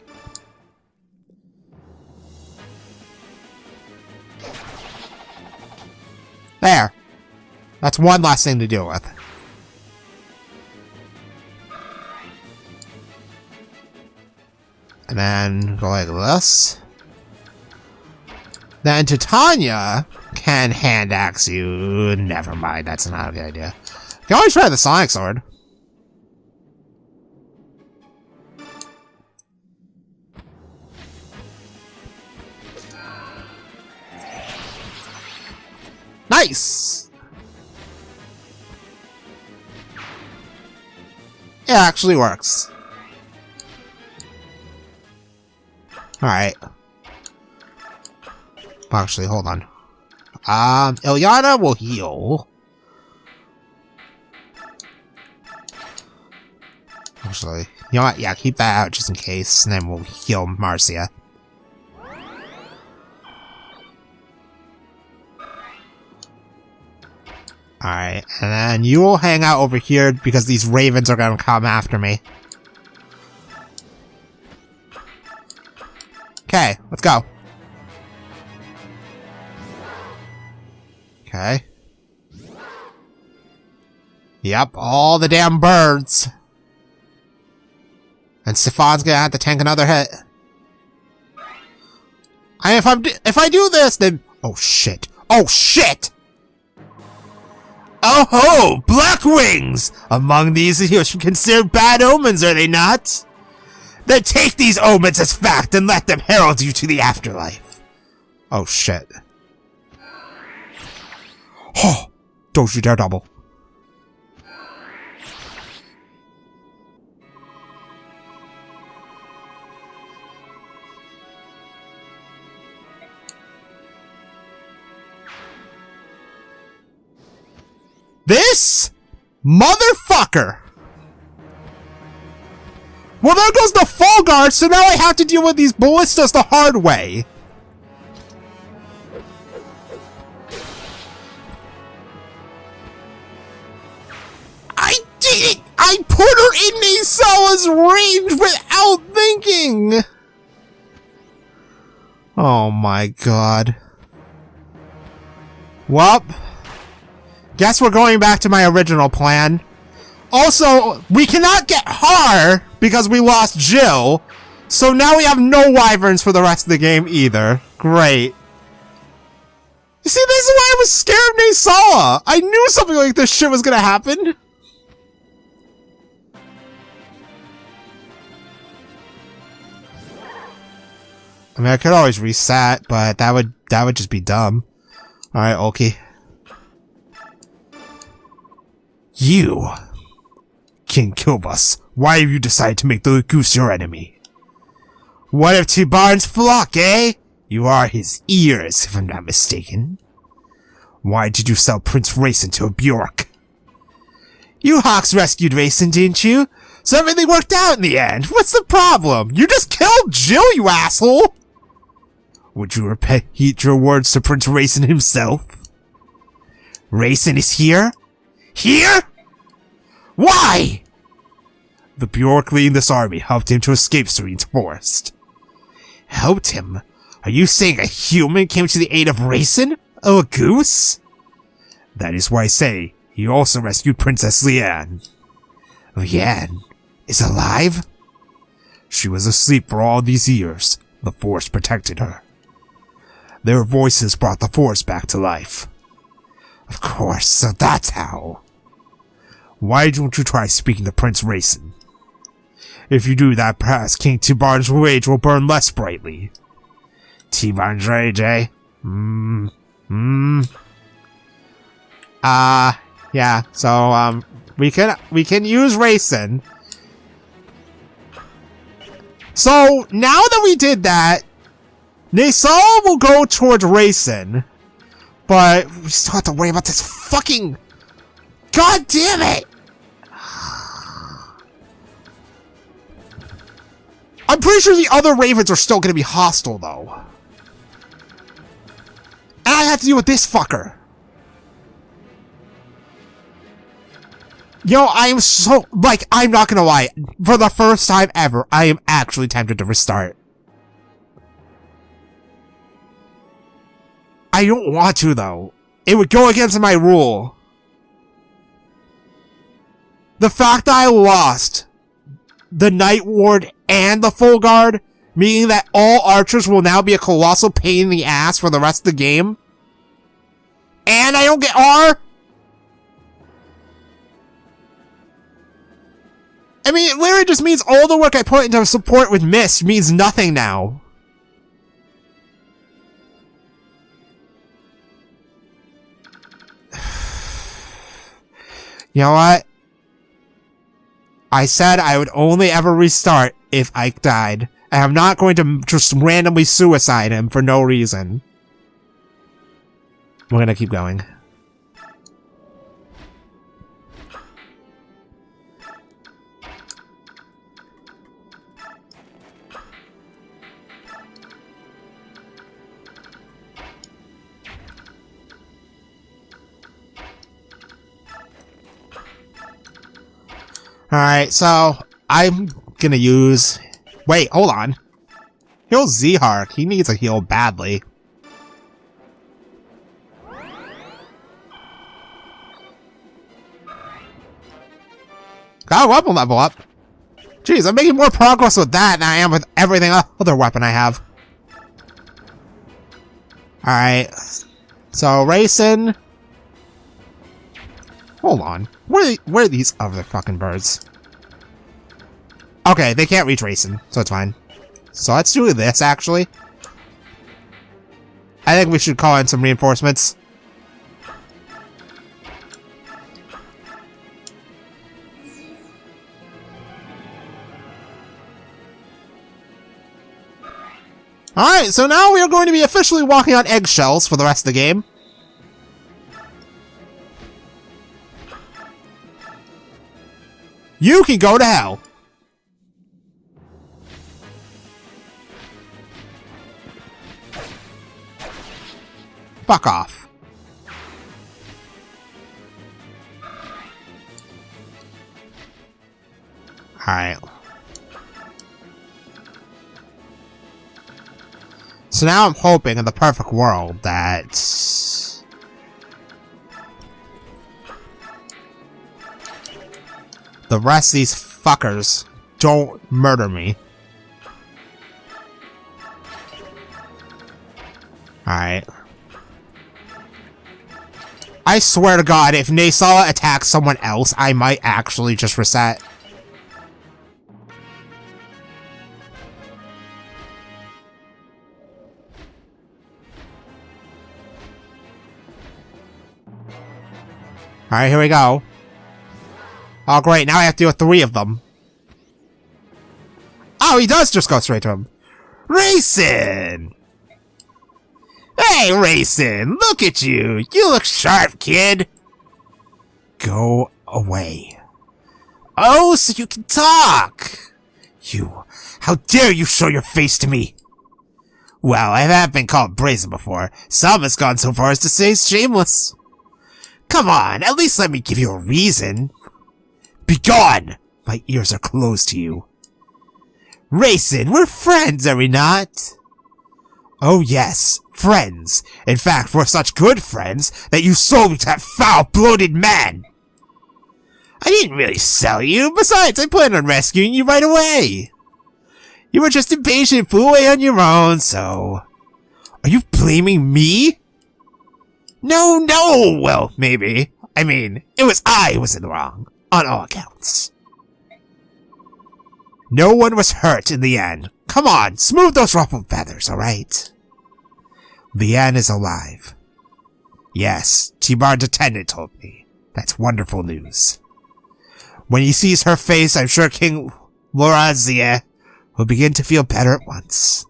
Speaker 1: There. That's one less thing to deal with. And then go like this. Then Titania can hand axe you. Never mind, that's not a good idea. You can always try the Sonic Sword. Nice! It actually works. Alright. Actually, hold on. Eliana will heal. Actually, you know what? Yeah, keep that out just in case, and then we'll heal Marcia. Alright, and then you will hang out over here because these ravens are gonna come after me. Okay, let's go. Okay. Yep, all the damn birds. And Siphon's gonna have to tank another hit. If I do this, then oh shit! Oh shit! Oh ho! Black wings! Among these you should consider bad omens, are they not? Then take these omens as fact and let them herald you to the afterlife. Oh shit. Oh! Don't you dare double. This motherfucker! Well, there goes the full guard, so now I have to deal with these ballistas the hard way. I did it! I put her in Nisala's range without thinking! Oh my god. Well, guess we're going back to my original plan. Also, we cannot get Har because we lost Jill, so now we have no wyverns for the rest of the game either. Great. You see, this is why I was scared of Nisala. I knew something like this shit was gonna happen. I mean, I could always reset, but that would just be dumb. Alright, Ulki. You, King Kilbus, why have you decided to make the goose your enemy? What of Tibarn's flock, eh? You are his ears, if I'm not mistaken. Why did you sell Prince Racin to a Bjork? You Hawks rescued Racin, didn't you? So everything worked out in the end. What's the problem? You just killed Jill, you asshole! Would you repeat your words to Prince Racin himself? Racin is here? Here? Why? The Bjork leading this army helped him to escape Serene's forest. Helped him? Are you saying a human came to the aid of Racin? Oh, a goose? That is why I say he also rescued Princess Liane. Liane is alive? She was asleep for all these years. The forest protected her. Their voices brought the forest back to life. Of course, so that's how. Why don't you try speaking to Prince Racin? If you do that, perhaps King Tibarn's rage will burn less brightly. Tibarn's rage, eh? Yeah, so, we can use Racin. So, now that we did that, Nisala will go towards Racin, but we still have to worry about this fucking... God damn it! I'm pretty sure the other Ravens are still gonna be hostile, though. And I have to deal with this fucker. Yo, I am so... Like, I'm not gonna lie. For the first time ever, I am actually tempted to restart. I don't want to, though. It would go against my rule. The fact that I lost the Night Ward and the Full Guard, meaning that all archers will now be a colossal pain in the ass for the rest of the game. And I don't get R? I mean, it literally just means all the work I put into support with Mist means nothing now. You know what? I said I would only ever restart if Ike died. And I'm not going to just randomly suicide him for no reason. We're gonna keep going. Alright, so I'm gonna use... Wait, hold on. Heal Zhark. He needs a heal badly. Got a weapon level up. Jeez, I'm making more progress with that than I am with everything other weapon I have. Alright. So, racing. Hold on. Where are these other fucking birds? Okay, they can't reach racing, so it's fine. So let's do this, actually. I think we should call in some reinforcements. Alright, so now we are going to be officially walking on eggshells for the rest of the game. You can go to hell. Fuck off. Alright. So now I'm hoping in the perfect world that the rest of these fuckers don't murder me. Alright. I swear to God, if Naysala attacks someone else, I might actually just reset. Alright, here we go. Oh great, now I have to deal with 3 of them. Oh, he does just go straight to him. Racing! Hey, Racing! Look at you! You look sharp, kid! Go away. Oh, so you can talk! You, how dare you show your face to me! Well, I have been called brazen before. Some has gone so far as to say shameless. Come on, at least let me give you a reason. Begone! My ears are closed to you. Racing, we're friends, are we not? Oh yes, friends. In fact, we're such good friends that you sold me to that foul, bloated man. I didn't really sell you. Besides, I planned on rescuing you right away. You were just impatient and flew away on your own, so... Are you blaming me? No, well, maybe. I mean, it was I who was in the wrong, on all accounts. No one was hurt in the end. Come on, smooth those ruffled feathers, alright? Leanne is alive. Yes, T-Bar's attendant told me. That's wonderful news. When he sees her face, I'm sure King Lorazia will begin to feel better at once.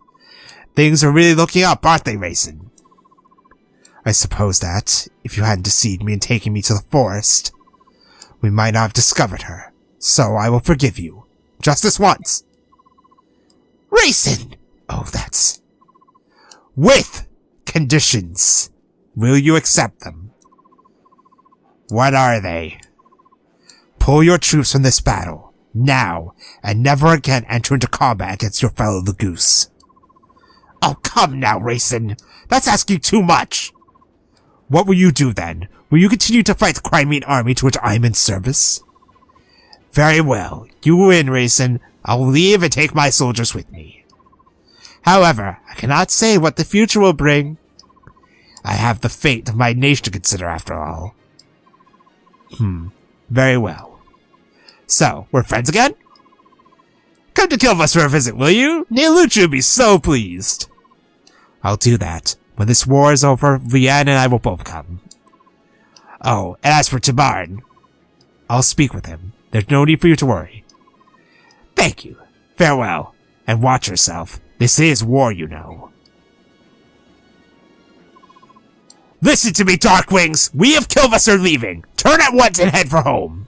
Speaker 1: Things are really looking up, aren't they, Racing? I suppose that, if you hadn't deceived me and taken me to the forest, we might not have discovered her. So I will forgive you. Just this once. Racing! Oh, that's... With conditions. Will you accept them? What are they? Pull your troops from this battle, now, and never again enter into combat against your fellow the goose. Oh, come now, Racing. That's asking too much. What will you do then? Will you continue to fight the Crimean army to which I am in service? Very well. You win, Racing. I'll leave and take my soldiers with me. However, I cannot say what the future will bring. I have the fate of my nation to consider after all. Very well. So, we're friends again? Come to Kilvus for a visit, will you? Neolucha will be so pleased. I'll do that. When this war is over, Leanne and I will both come. Oh, and as for Tabarn, I'll speak with him. There's no need for you to worry. Thank you. Farewell, and watch yourself. This is war, you know. Listen to me, Darkwings! We of Kilvus are leaving! Turn at once and head for home!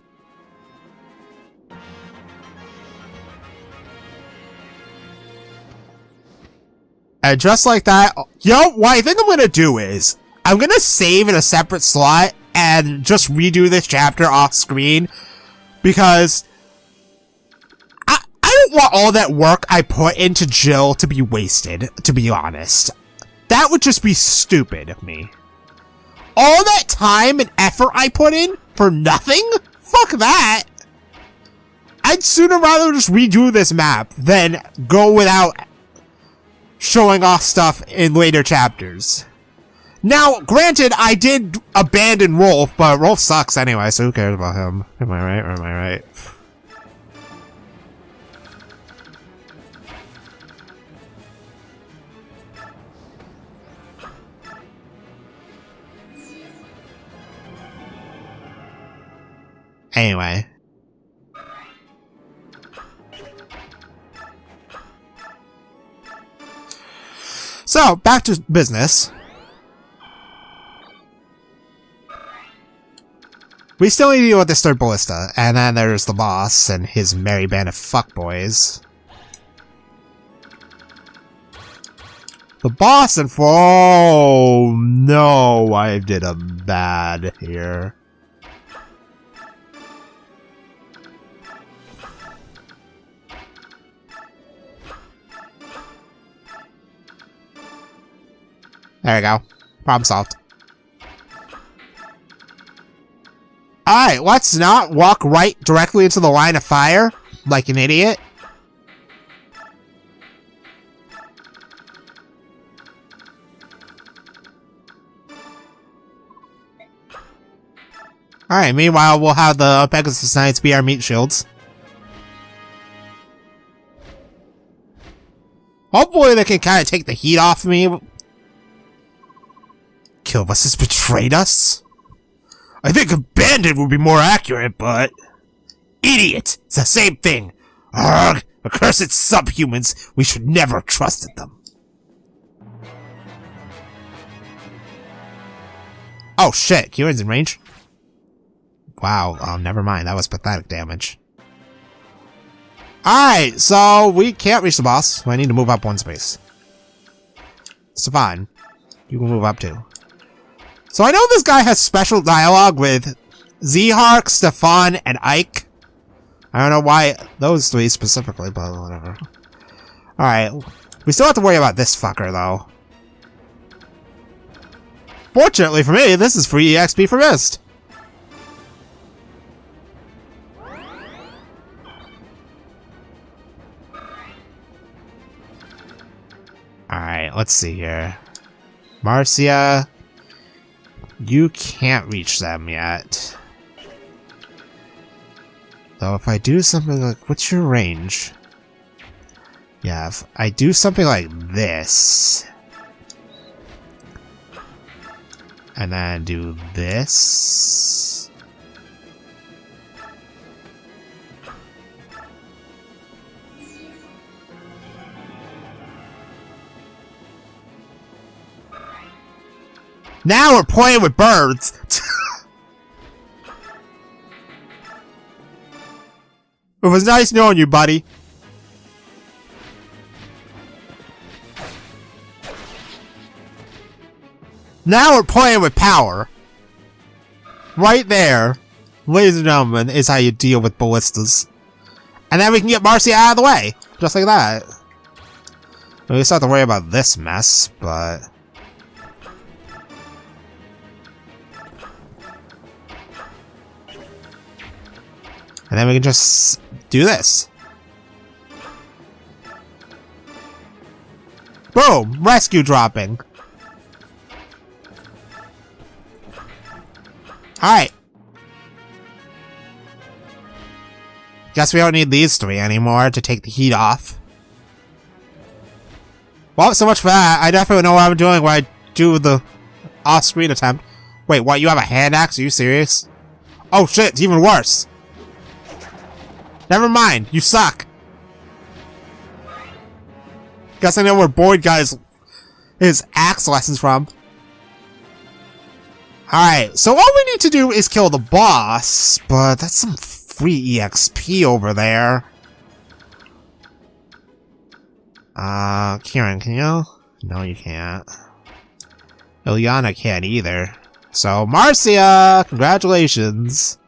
Speaker 1: And just like that, what I think I'm gonna do is, I'm gonna save in a separate slot and just redo this chapter off screen, because I don't want all that work I put into Jill to be wasted, to be honest. That would just be stupid of me. All that time and effort I put in for nothing? Fuck that! I'd sooner rather just redo this map than go without showing off stuff in later chapters. Now, granted, I did abandon Rolf, but Rolf sucks anyway, so who cares about him? Am I right or am I right? Anyway. So, back to business. We still need to deal with this third ballista, and then there's the boss and his merry band of fuckboys. The boss and oh no, I did a bad here. There we go. Problem solved. Alright, let's not walk right directly into the line of fire like an idiot. Alright, meanwhile, we'll have the Pegasus Knights be our meat shields. Hopefully they can kind of take the heat off me. Kilvas has betrayed us? I think abandoned would be more accurate, but... Idiot! It's the same thing! Ugh! Accursed subhumans! We should never have trusted them. Oh shit, Kieran's in range? Wow, never mind, that was pathetic damage. Alright, so we can't reach the boss, so I need to move up one space. Stefan, you can move up too. So I know this guy has special dialogue with Zhark, Stefan, and Ike. I don't know why those three specifically, but whatever. Alright, we still have to worry about this fucker, though. Fortunately for me, this is free EXP for Mist. Alright, let's see here. Marcia... You can't reach them yet. Though if I do something like... What's your range? Yeah, if I do something like this... And then do this... Now we're playing with birds! It was nice knowing you, buddy. Now we're playing with power. Right there, ladies and gentlemen, is how you deal with ballistas. And then we can get Marcia out of the way. Just like that. We still have to worry about this mess, but... And then we can just do this. Boom! Rescue dropping. Alright. Guess we don't need these three anymore to take the heat off. Well, so much for that. I definitely know what I'm doing when I do the off-screen attempt. Wait, what? You have a hand axe? Are you serious? Oh shit, it's even worse. Never mind, you suck. Guess I know where Boyd got his axe lessons from. Alright, so all we need to do is kill the boss, but that's some free EXP over there. Kieran, can you? No, you can't. Ilyana can't either. So, Marcia! Congratulations!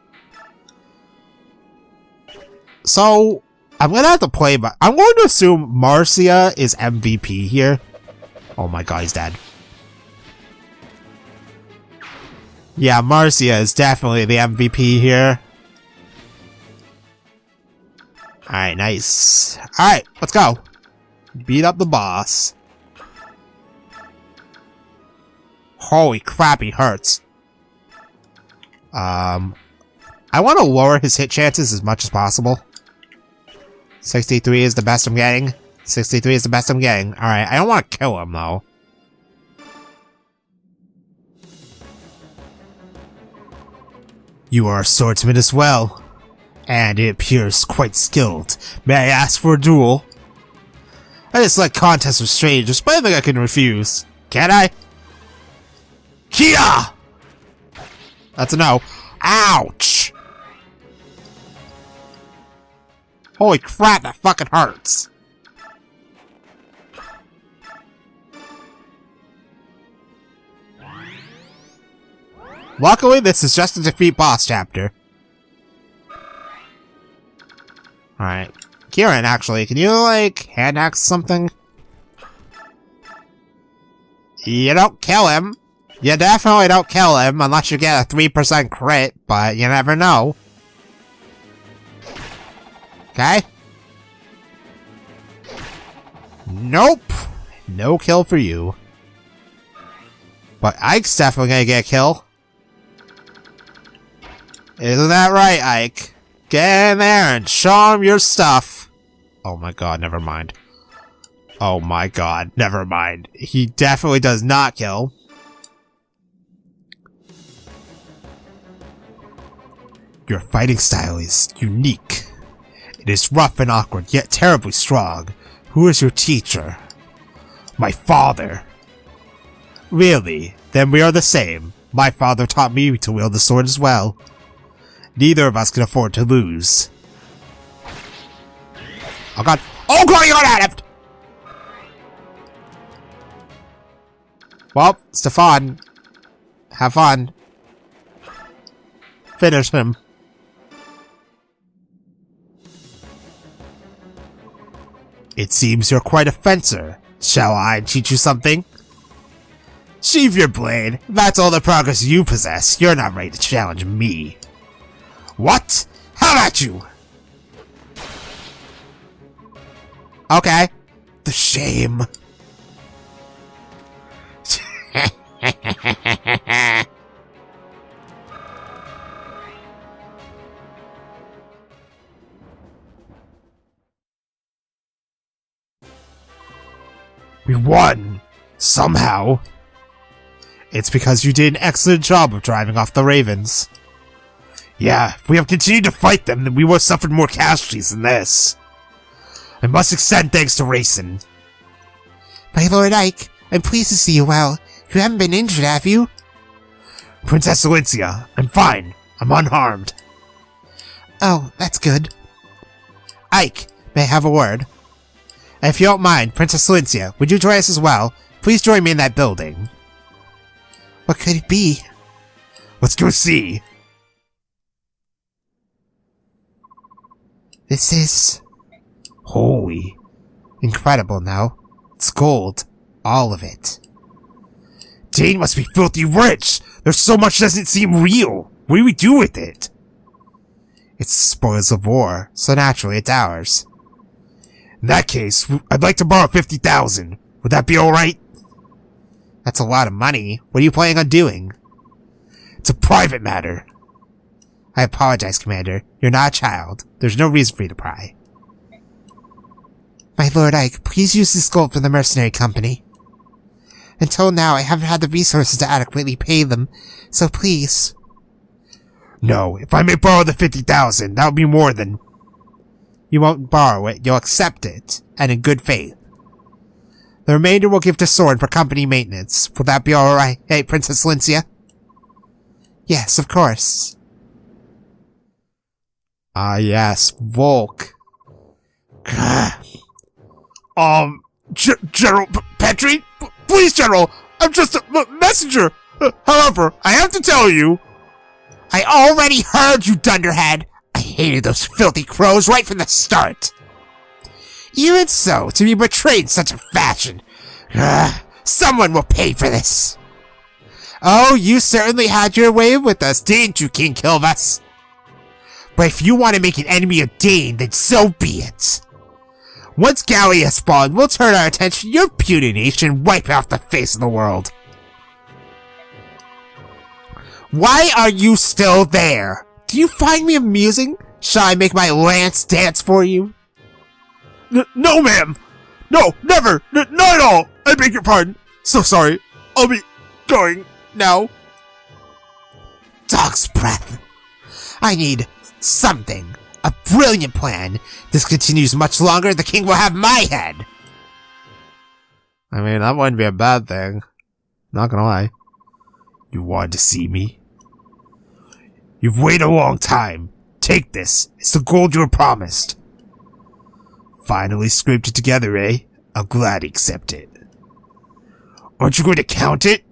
Speaker 1: So, I'm gonna have to play, but I'm going to assume Marcia is MVP here. Oh my god, he's dead. Yeah, Marcia is definitely the MVP here. Alright, nice. Alright, let's go. Beat up the boss. Holy crap, he hurts. I want to lower his hit chances as much as possible. 63 is the best I'm getting. 63 is the best I'm getting. Alright, I don't want to kill him, though. You are a swordsman as well. And it appears quite skilled. May I ask for a duel? I just like contests with strangers, but I think I can refuse. Can I? Kia! That's a no. Ouch! Holy crap, that fucking hurts. Luckily, this is just a defeat boss chapter. Alright. Kieran, actually, can you, like, hand axe something? You don't kill him. You definitely don't kill him unless you get a 3% crit, but you never know. Okay? Nope. No kill for you. But Ike's definitely gonna get a kill. Isn't that right, Ike? Get in there and show him your stuff. Oh my god, never mind. Oh my god, never mind. He definitely does not kill. Your fighting style is unique. It is rough and awkward, yet terribly strong. Who is your teacher? My father. Really? Then we are the same. My father taught me to wield the sword as well. Neither of us can afford to lose. Oh god. Oh god, you got at it! Well, Stefan. Have fun. Finish him. It seems you're quite a fencer. Shall I teach you something? Sheathe your blade. That's all the progress you possess. You're not ready to challenge me. What? How about you? Okay. The shame. We won! Somehow. It's because you did an excellent job of driving off the ravens. Yeah, if we have continued to fight them, then we would have suffered more casualties than this. I must extend thanks to Racing. My Lord Ike, I'm pleased to see you well. You haven't been injured, have you? Princess Elincia, I'm fine. I'm unharmed. Oh, that's good. Ike, may I have a word? If you don't mind, Princess Elincia, would you join us as well? Please join me in that building. What could it be? Let's go see. This is... holy. Incredible now. It's gold. All of it. Daein must be filthy rich! There's so much that doesn't seem real! What do we do with it? It's the spoils of war, so naturally it's ours. In that case, I'd like to borrow 50,000. Would that be alright? That's a lot of money. What are you planning on doing? It's a private matter. I apologize, Commander. You're not a child. There's no reason for you to pry. My Lord Ike, please use this gold for the mercenary company. Until now, I haven't had the resources to adequately pay them, so please. No, if I may borrow the 50,000, that would be more than... You won't borrow it, you'll accept it, and in good faith. The remainder we'll give to Sword for company maintenance. Will that be alright, hey, Princess Elincia? Yes, of course. Ah, yes, Volk. General Petrie? Please, General, I'm just a messenger. However, I have to tell you... I already heard, you dunderhead. I hated those filthy crows right from the start. Even so, to be betrayed in such a fashion. Someone will pay for this. Oh, you certainly had your way with us, didn't you, King Kilvas? But if you want to make an enemy of Daein, then so be it. Once Gallia spawned, we'll turn our attention to your puny nation and wipe it off the face of the world. Why are you still there? Do you find me amusing? Shall I make my lance dance for you?
Speaker 2: No, ma'am! No, never! Not at all! I beg your pardon! So sorry. I'll be going now.
Speaker 1: Dog's breath. I need something. A brilliant plan. This continues much longer, the king will have my head.
Speaker 2: I mean, that wouldn't be a bad thing. Not gonna lie.
Speaker 1: You wanted to see me? You've waited a long time. Take this. It's the gold you were promised. Finally scraped it together, eh? I'll gladly accept it. Aren't you going to count it?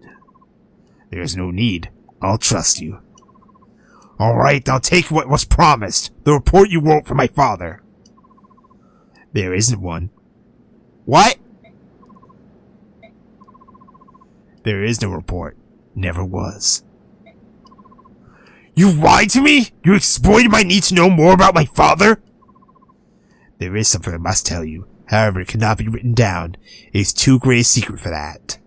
Speaker 1: There's no need. I'll trust you. Alright, I'll take what was promised. The report you wrote for my father. There isn't one. What? There is no report. Never was. You lied to me? You exploited my need to know more about my father? There is something I must tell you. However, it cannot be written down. It is too great a secret for that.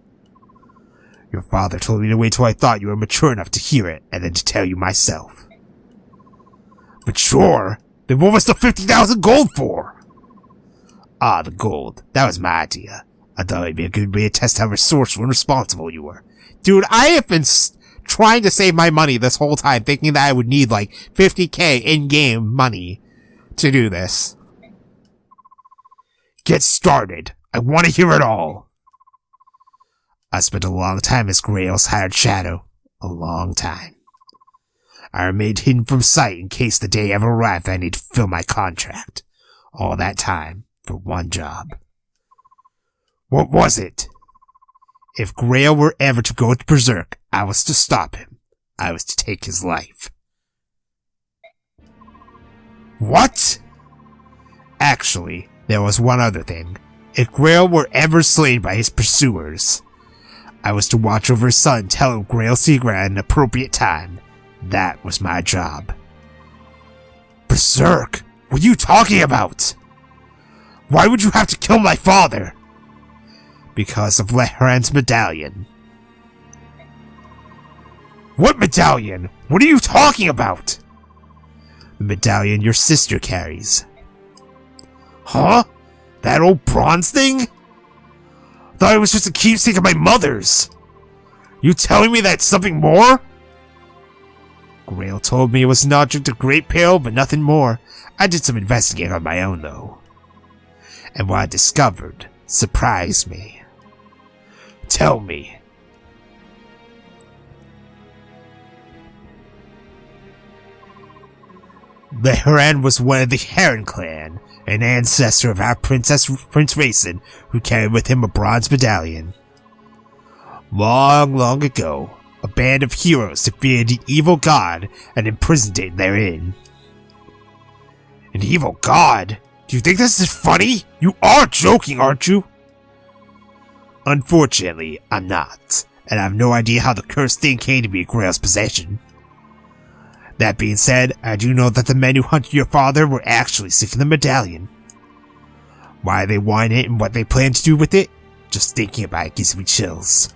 Speaker 1: Your father told me to wait till I thought you were mature enough to hear it, and then to tell you myself. Mature? Then what was the 50,000 gold for? Ah, the gold. That was my idea. I thought it'd be a good way to test how resourceful and responsible you were. Dude, I have been trying to save my money this whole time, thinking that I would need like 50k in-game money to do this. Get started. I want to hear it all. I spent a long time as Grail's hired shadow. A long time. I remained hidden from sight in case the day ever arrived I need to fill my contract. All that time for one job. What was it? If Grail were ever to go to Berserk, I was to stop him. I was to take his life. What? Actually, there was one other thing. If Grail were ever slain by his pursuers, I was to watch over his son and tell him Grail's secret at an appropriate time. That was my job. Berserk? What are you talking about? Why would you have to kill my father? Because of Lehran's medallion. What medallion? What are you talking about? The medallion your sister carries. Huh? That old bronze thing? I thought it was just a keepsake of my mother's. You telling me that's something more? Grail told me it was an object of great peril, but nothing more. I did some investigating on my own, though. And what I discovered surprised me. Tell me. Lehran was one of the Heron clan, an ancestor of our Prince Racin, who carried with him a bronze medallion. Long, long ago, a band of heroes defeated an evil god and imprisoned it therein. An evil god? Do you think this is funny? You are joking, aren't you? Unfortunately, I'm not, and I have no idea how the cursed thing came to be in Grail's possession. That being said, I do know that the men who hunted your father were actually seeking the medallion. Why they want it and what they plan to do with it? Just thinking about it gives me chills.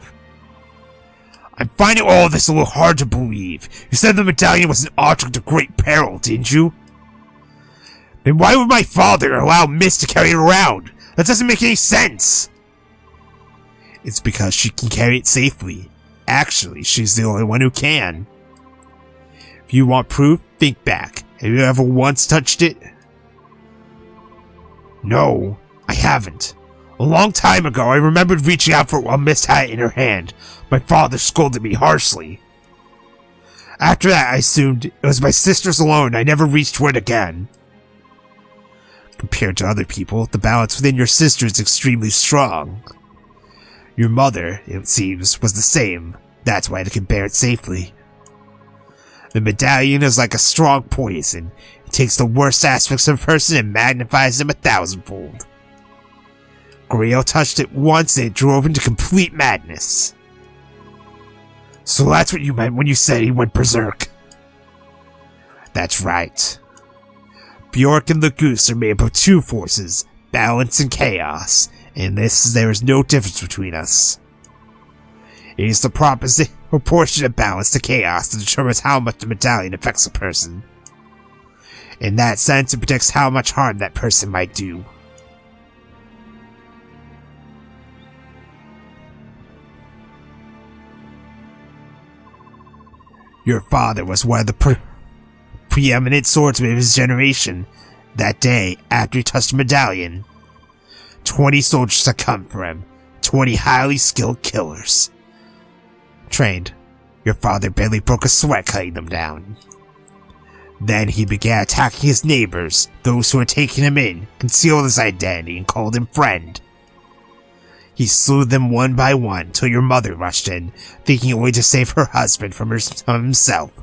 Speaker 1: I'm finding all of this a little hard to believe. You said the medallion was an object of great peril, didn't you? Then why would my father allow Mist to carry it around? That doesn't make any sense. It's because she can carry it safely. Actually, she's the only one who can. If you want proof, think back. Have you ever once touched it? No, I haven't. A long time ago, I remembered reaching out for it while Mist had it in her hand. My father scolded me harshly. After that, I assumed it was my sister's alone and I never reached for it again. Compared to other people, the balance within your sister is extremely strong. Your mother, it seems, was the same. That's why they can bear it safely. The medallion is like a strong poison. It takes the worst aspects of a person and magnifies them 1,000-fold. Grail touched it once and it drove into complete madness. So that's what you meant when you said he went berserk. That's right. Bjork and the Goose are made up of two forces, balance and chaos, and there is no difference between us. It is the proportionate balance to chaos that determines how much the medallion affects a person. In that sense, it predicts how much harm that person might do. Your father was one of the preeminent swordsmen of his generation. That day, after he touched the medallion, 20 soldiers succumbed for him. 20 highly skilled killers. Trained, your father barely broke a sweat cutting them down. Then he began attacking his neighbors, those who had taken him in, concealed his identity, and called him friend. He slew them one by one till your mother rushed in, thinking only to save her husband from himself.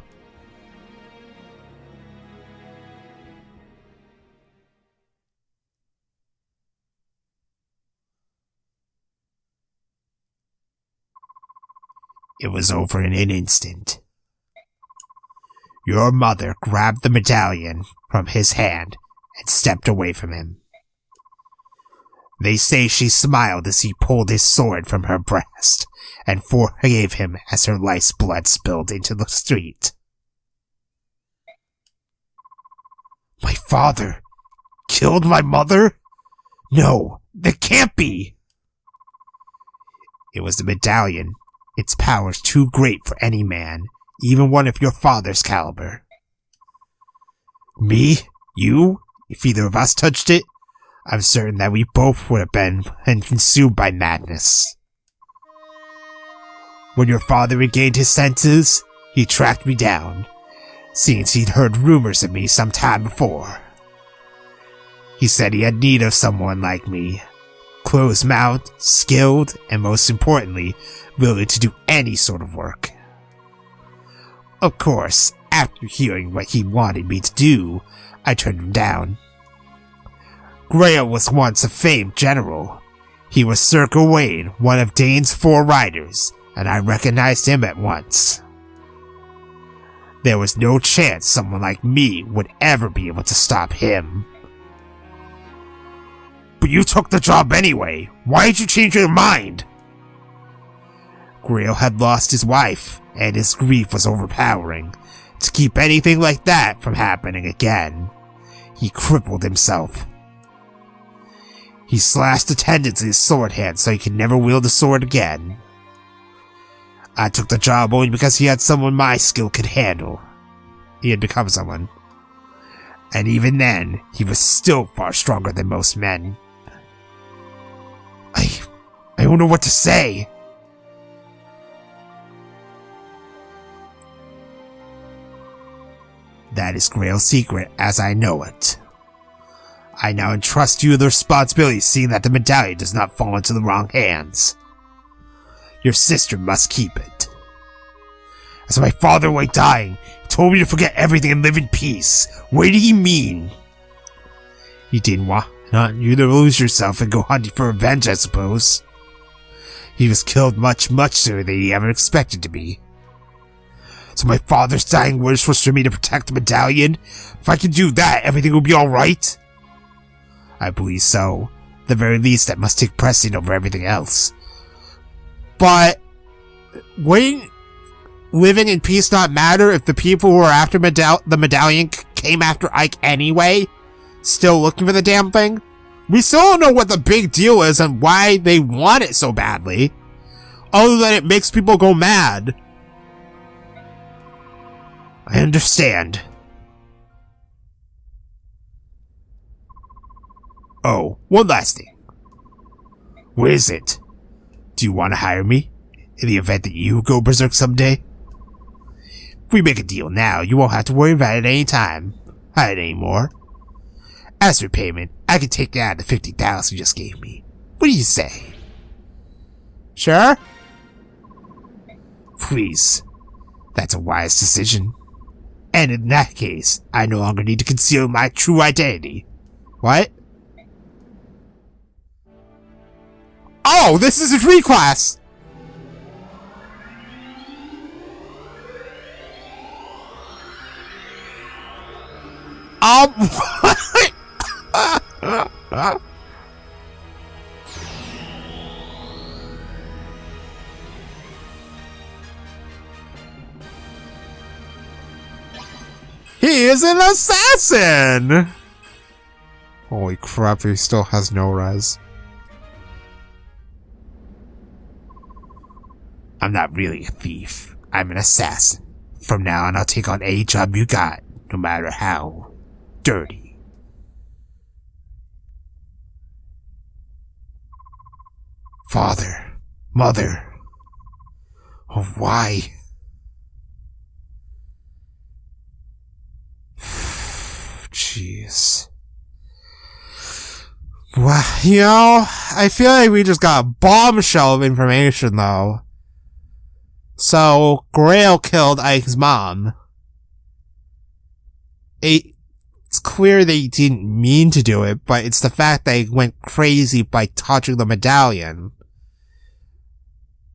Speaker 1: It was over in an instant. Your mother grabbed the medallion from his hand and stepped away from him. They say she smiled as he pulled his sword from her breast and forgave him as her life's blood spilled into the street. My father killed my mother? No, that can't be! It was the medallion. Its power's too great for any man, even one of your father's caliber. Me? You? If either of us touched it, I'm certain that we both would have been consumed by madness. When your father regained his senses, he tracked me down, since he'd heard rumors of me some time before. He said he had need of someone like me, close-mouthed, skilled, and most importantly, willing to do any sort of work. Of course, after hearing what he wanted me to do, I turned him down. Gallia was once a famed general. He was Sir Gawain, one of Daein's 4 riders, and I recognized him at once. There was no chance someone like me would ever be able to stop him. But you took the job anyway. Why did you change your mind? Gallia had lost his wife, and his grief was overpowering. To keep anything like that from happening again, he crippled himself. He slashed the tendons in his sword hand so he could never wield a sword again. I took the job only because he had someone my skill could handle. He had become someone. And even then, he was still far stronger than most men. I don't know what to say. That is Grail's secret as I know it. I now entrust you with the responsibility of seeing that the medallion does not fall into the wrong hands. Your sister must keep it. As my father lay dying, he told me to forget everything and live in peace. What did he mean? He didn't want you to lose yourself and go hunting for revenge, I suppose. He was killed much, much sooner than he ever expected to be. So my father's dying wish was for me to protect the medallion? If I can do that, everything will be alright? I believe so. At the very least, that must take precedent over everything else. But wouldn't living in peace not matter if the people who were after the medallion came after Ike anyway? Still looking for the damn thing? We still don't know what the big deal is and why they want it so badly. Other than it makes people go mad. I understand. Oh, one last thing. What is it? Do you want to hire me? In the event that you go berserk someday? If we make a deal now, you won't have to worry about it any time. Hide anymore. As for payment, I can take that out of the 50,000 you just gave me. What do you say? Sure? Please. That's a wise decision. And in that case, I no longer need to conceal my true identity. What? Oh, this is a free class! He is an assassin! Holy crap, he still has no res. I'm not really a thief. I'm an assassin. From now on, I'll take on any job you got, no matter how dirty. Father, Mother, oh, why? Jeez. Well, you know, I feel like we just got a bombshell of information, though. So, Grail killed Ike's mom. It's clear they didn't mean to do it, but it's the fact they went crazy by touching the medallion.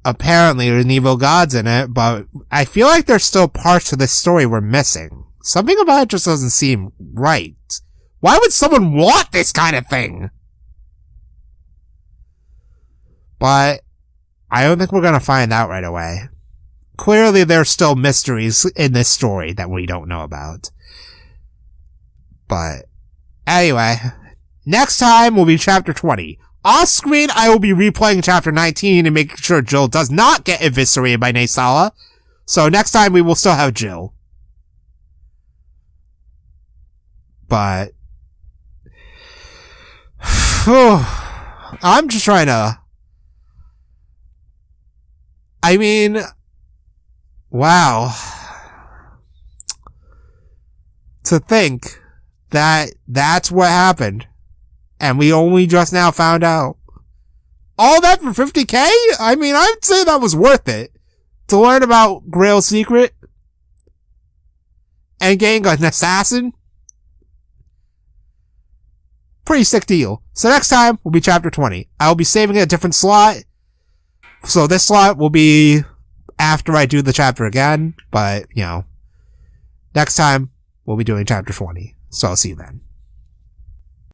Speaker 1: Apparently, there's evil gods in it, but I feel like there's still parts of this story we're missing. Something about it just doesn't seem right. Why would someone want this kind of thing? But I don't think we're gonna find out right away. Clearly, there's still mysteries in this story that we don't know about. But anyway, next time will be chapter 20. Off screen, I will be replaying chapter 19 and making sure Jill does not get eviscerated by Naysala. So next time we will still have Jill. But I'm just trying to, I mean, wow. To think that that's what happened. And we only just now found out. All that for 50k? I mean, I'd say that was worth it. To learn about Grail's secret. And getting an assassin. Pretty sick deal. So next time will be chapter 20. I will be saving a different slot. So this slot will be after I do the chapter again. But, you know, next time we'll be doing chapter 20. So I'll see you then.